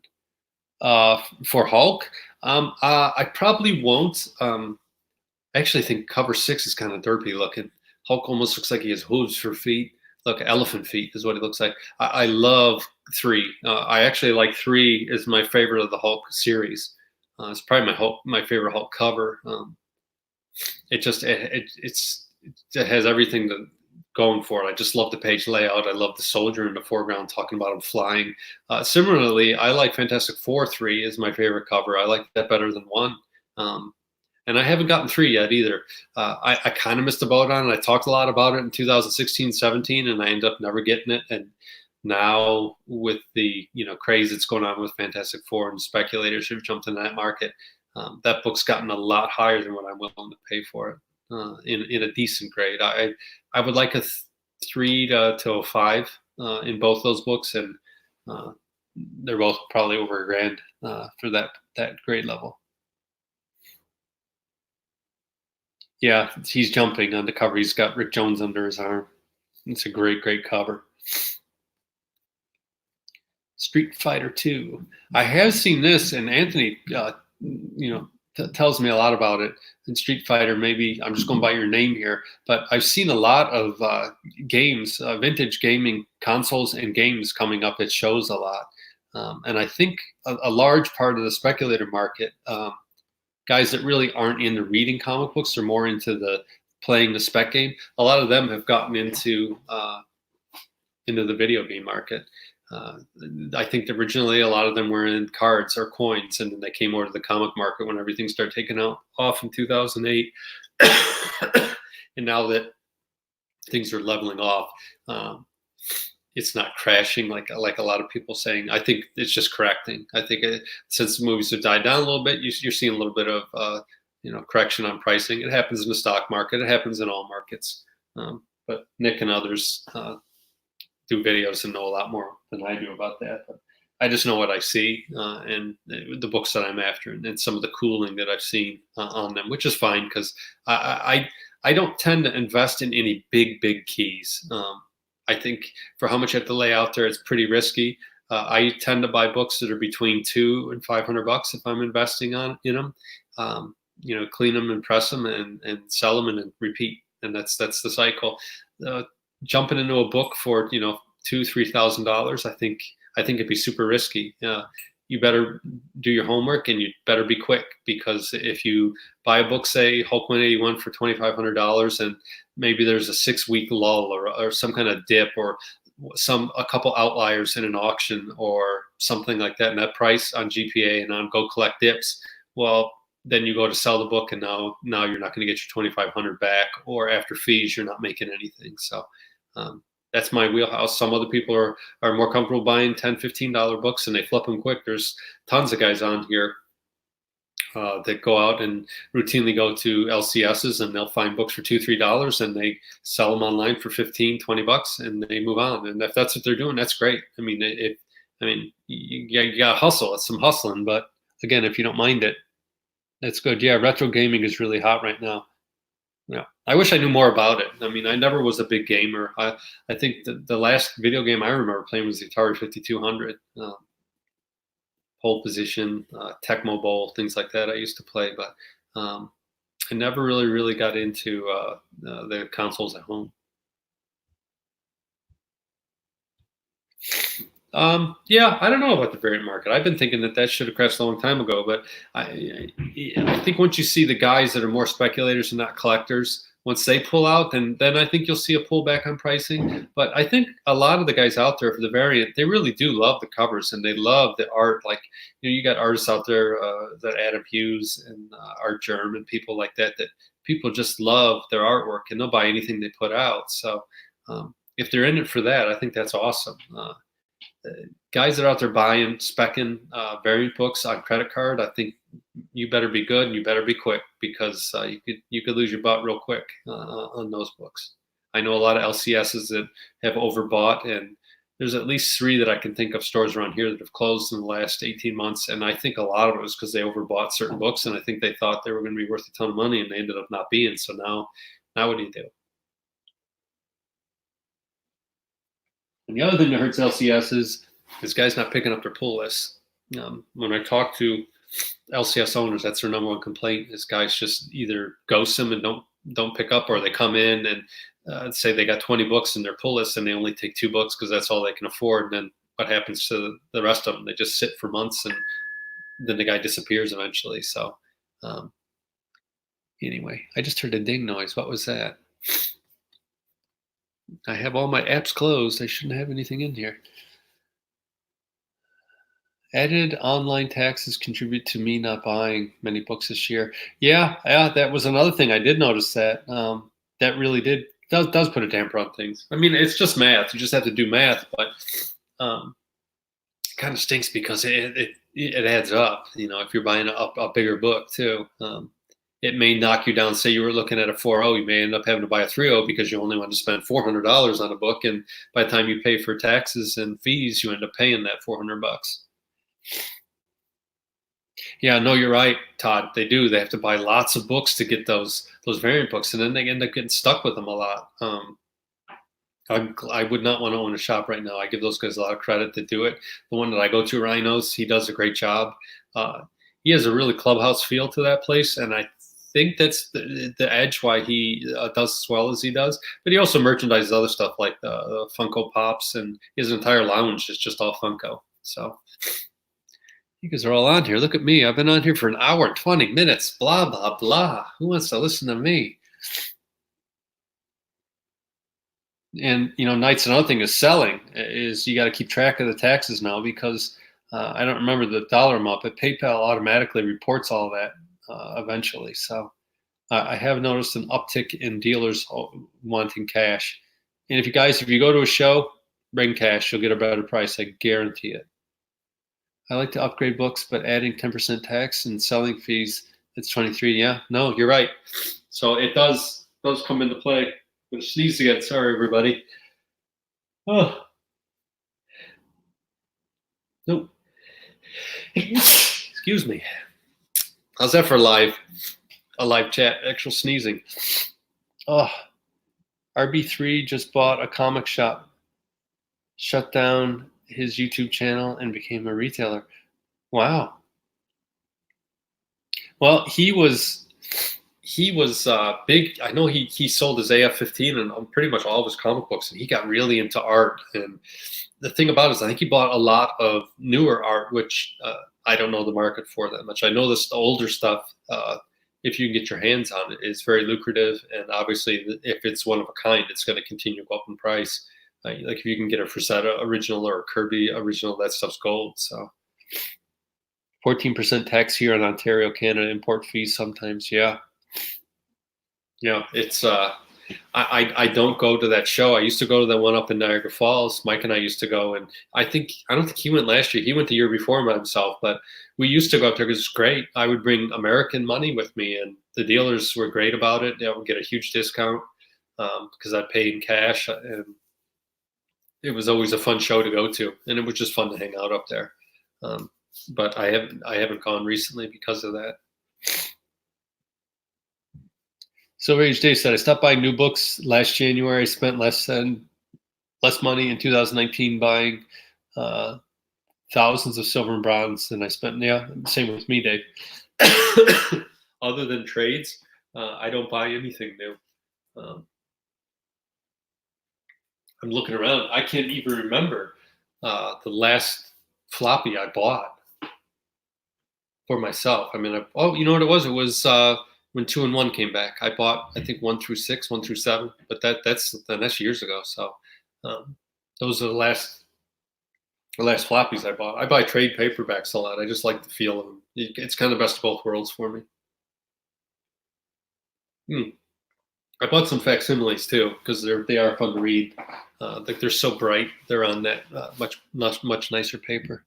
For Hulk, I probably won't. I actually think cover 6 is kind of derpy looking. Hulk almost looks like he has hooves for feet. Look, elephant feet is what he looks like. I love 3. I actually like 3 is my favorite of the Hulk series. It's probably my favorite Hulk cover. It's it has everything going for it. I just love the page layout. I love the soldier in the foreground talking about him flying. Similarly, I like Fantastic Four 3 is my favorite cover. I like that better than 1. Um, and I haven't gotten 3 yet either. I kind of missed the boat on it. I talked a lot about it in 2016, 17, and I ended up never getting it. And now with the craze that's going on with Fantastic Four and speculators who've jumped into that market, that book's gotten a lot higher than what I'm willing to pay for it in a decent grade. I would like a 3 to a 5 in both those books, and they're both probably over $1,000 for that grade level. Yeah, he's jumping on the cover. He's got Rick Jones under his arm. It's a great cover. Street Fighter 2. I have seen this, and Anthony, tells me a lot about it. In Street Fighter, maybe I'm just going by your name here, but I've seen a lot of games, vintage gaming consoles and games coming up at shows a lot. And I think a large part of the speculator market, guys that really aren't into reading comic books, they're more into playing the spec game. A lot of them have gotten into the video game market. I think that originally a lot of them were in cards or coins, and then they came over to the comic market when everything started taking off in 2008. And now that things are leveling off, it's not crashing like a lot of people saying. I think it's just correcting. I think since the movies have died down a little bit, you're seeing a little bit of correction on pricing. It happens in the stock market. It happens in all markets. But Nick and others do videos and know a lot more than I do about that. But I just know what I see and the books that I'm after, and some of the cooling that I've seen on them, which is fine because I don't tend to invest in any big keys. I think for how much I have to lay out there, it's pretty risky. I tend to buy books that are between $200 and $500 if I'm investing in them. Clean them and press them and sell them and then repeat, and that's the cycle. Jumping into a book for $2,000-$3,000, I think it'd be super risky. You better do your homework and you better be quick, because if you buy a book, say Hulk 181 for $2,500, and maybe there's a 6-week lull or some kind of dip or a couple outliers in an auction or something like that, and that price on GPA and on Go Collect dips, well, then you go to sell the book, and now you're not going to get your $2,500 back, or after fees, you're not making anything. So that's my wheelhouse. Some other people are more comfortable buying $10, $15 books, and they flip them quick. There's tons of guys on here that go out and routinely go to LCSs, and they'll find books for $2, $3, and they sell them online for $15, $20, and they move on. And if that's what they're doing, that's great. I mean, you got to hustle. It's some hustling, but again, if you don't mind it, that's good. Yeah, retro gaming is really hot right now. Yeah, I wish I knew more about it. I mean, I never was a big gamer. I think the last video game I remember playing was the Atari 5200. Pole Position, Tecmo Bowl, things like that I used to play, but I never really got into the consoles at home. Yeah, I don't know about the variant market. I've been thinking that should have crashed a long time ago, but I think once you see the guys that are more speculators and not collectors, once they pull out, then I think you'll see a pullback on pricing. But I think a lot of the guys out there for the variant, they really do love the covers and they love the art. Like, you got artists out there that Adam Hughes and Art Germ and people like that people just love their artwork and they'll buy anything they put out. So if they're in it for that, I think that's awesome. Guys that are out there buying, specking variant books on credit card, I think you better be good and you better be quick, because you could lose your butt real quick on those books. I know a lot of LCSs that have overbought, and there's at least 3 that I can think of, stores around here that have closed in the last 18 months. And I think a lot of it was because they overbought certain books, and I think they thought they were going to be worth a ton of money, and they ended up not being. So now what do you do? And the other thing that hurts LCS is guys not picking up their pull lists. When I talk to LCS owners, that's their number one complaint, is guys just either ghost them and don't pick up, or they come in and say they got 20 books in their pull list and they only take 2 books because that's all they can afford. And then what happens to the rest of them? They just sit for months, and then the guy disappears eventually. So anyway, I just heard a ding noise. What was that? I have all my apps closed. I shouldn't have anything in here. Added online taxes contribute to me not buying many books this year. Yeah, that was another thing. I did notice that. That really does put a damper on things. I mean, it's just math. You just have to do math, but it kind of stinks because it adds up. You know, if you're buying a bigger book too, it may knock you down. Say you were looking at a 4.0, you may end up having to buy a 3.0 because you only want to spend $400 on a book, and by the time you pay for taxes and fees, you end up paying that $400. Yeah, no, you're right, Todd. They do. They have to buy lots of books to get those variant books, and then they end up getting stuck with them a lot. I would not want to own a shop right now. I give those guys a lot of credit to do it. The one that I go to, Rhinos, he does a great job. He has a really clubhouse feel to that place, and I think that's the edge why he does as well as he does. But he also merchandises other stuff like the Funko Pops, and his entire lounge is just all Funko. So you guys are all on here. Look at me. I've been on here for an hour and 20 minutes. Blah, blah, blah. Who wants to listen to me? And, you know, Knight's another thing is selling is you got to keep track of the taxes now because I don't remember the dollar amount, but PayPal automatically reports all that eventually. So I have noticed an uptick in dealers wanting cash. And if you go to a show, bring cash. You'll get a better price. I guarantee it. I like to upgrade books, but adding 10% tax and selling fees, it's 23. Yeah, no, you're right. So it does come into play. I'm going to sneeze again. Sorry, everybody. Oh. Nope. Excuse me. How's that for a live chat? Actual sneezing. Oh. RB3 just bought a comic shop, shut down his YouTube channel, and became a retailer. Wow. Well, he was big. I know he sold his AF-15 and pretty much all of his comic books, and he got really into art. And the thing about it is I think he bought a lot of newer art, which I don't know the market for that much. I know the older stuff, if you can get your hands on it, is very lucrative. And obviously, if it's one of a kind, it's going to continue to go up in price. Like if you can get a Frazetta original or a Kirby original, that stuff's gold. So 14% tax here in Ontario, Canada, import fees sometimes. Yeah. It's I don't go to that show. I used to go to the one up in Niagara Falls. Mike and I used to go, and I don't think he went last year. He went the year before by himself, but we used to go up there because it's great. I would bring American money with me, and the dealers were great about it. They would get a huge discount because I'd pay in cash, and it was always a fun show to go to, and it was just fun to hang out up there. But I haven't gone recently because of that. Silver Age Dave said, I stopped buying new books last January. I spent less money in 2019 buying thousands of silver and bronze than I spent. Yeah, same with me, Dave. Other than trades, I don't buy anything new. I'm looking around. I can't even remember the last floppy I bought for myself. I mean, you know what it was? It was when 2 and 1 came back. I bought, I think, 1 through 6, 1 through 7, but that's years ago. So those are the last floppies I bought. I buy trade paperbacks a lot. I just like the feel of them. It's kind of the best of both worlds for me. I bought some facsimiles too because they are fun to read. Like they're so bright. They're on that much nicer paper.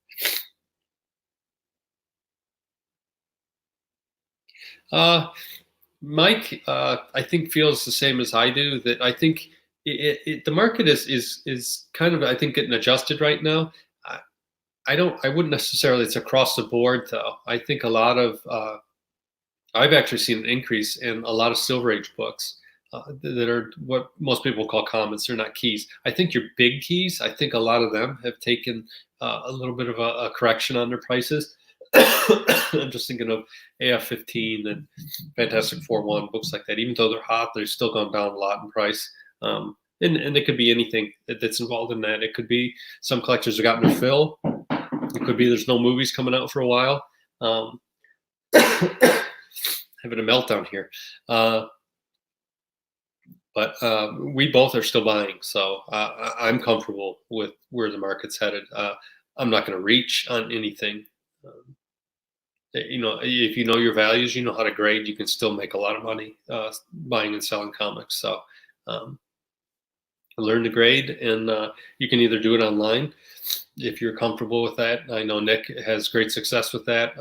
Mike, I think feels the same as I do. That I think the market is kind of, I think, getting adjusted right now. I wouldn't necessarily. It's across the board though. I think a lot of I've actually seen an increase in a lot of Silver Age books that are what most people call commons. They're not keys. I think your big keys, I think a lot of them have taken a little bit of a correction on their prices. I'm just thinking of AF-15 and Fantastic 4-1, books like that. Even though they're hot, they've still gone down a lot in price. And it could be anything that's involved in that. It could be some collectors have gotten their fill. It could be there's no movies coming out for a while. Having a meltdown here. But but we both are still buying, so I'm comfortable with where the market's headed. I'm not going to reach on anything. Um, if you know your values, you know how to grade, you can still make a lot of money buying and selling comics. So um, learn to grade, and you can either do it online if you're comfortable with that. I know Nick has great success with that.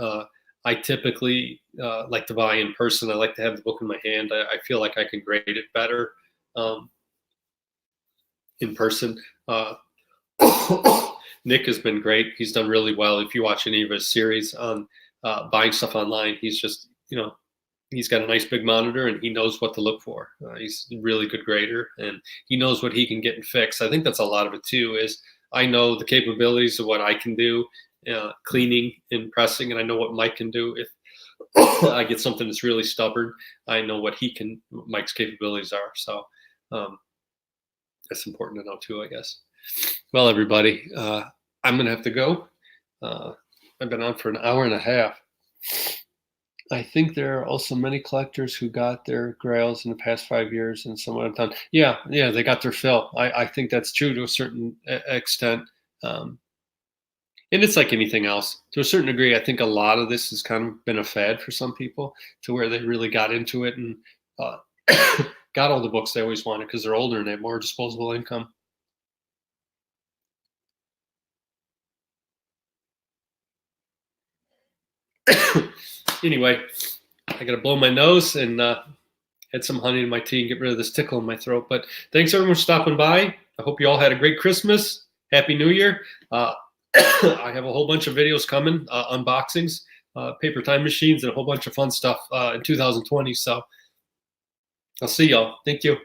I typically like to buy in person. I like to have the book in my hand. I feel like I can grade it better um, in person. Nick has been great. He's done really well. If you watch any of his series on buying stuff online, he's just, he's got a nice big monitor and he knows what to look for. He's a really good grader and he knows what he can get and fix. I think that's a lot of it too, is I know the capabilities of what I can do, cleaning and pressing, and I know what Mike can do. If I get something that's really stubborn, I know what Mike's capabilities are. So that's important to know too, I guess. Well, everybody, I'm going to have to go. I've been on for an hour and a half. I think there are also many collectors who got their grails in the past 5 years and some have done. Yeah, they got their fill. I think that's true to a certain extent. And it's like anything else. To a certain degree, I think a lot of this has kind of been a fad for some people to where they really got into it and got all the books they always wanted because they're older and they have more disposable income. Anyway, I got to blow my nose and add some honey to my tea and get rid of this tickle in my throat. But thanks everyone for stopping by. I hope you all had a great Christmas. Happy New Year. I have a whole bunch of videos coming, unboxings, paper time machines, and a whole bunch of fun stuff in 2020. So I'll see y'all. Thank you.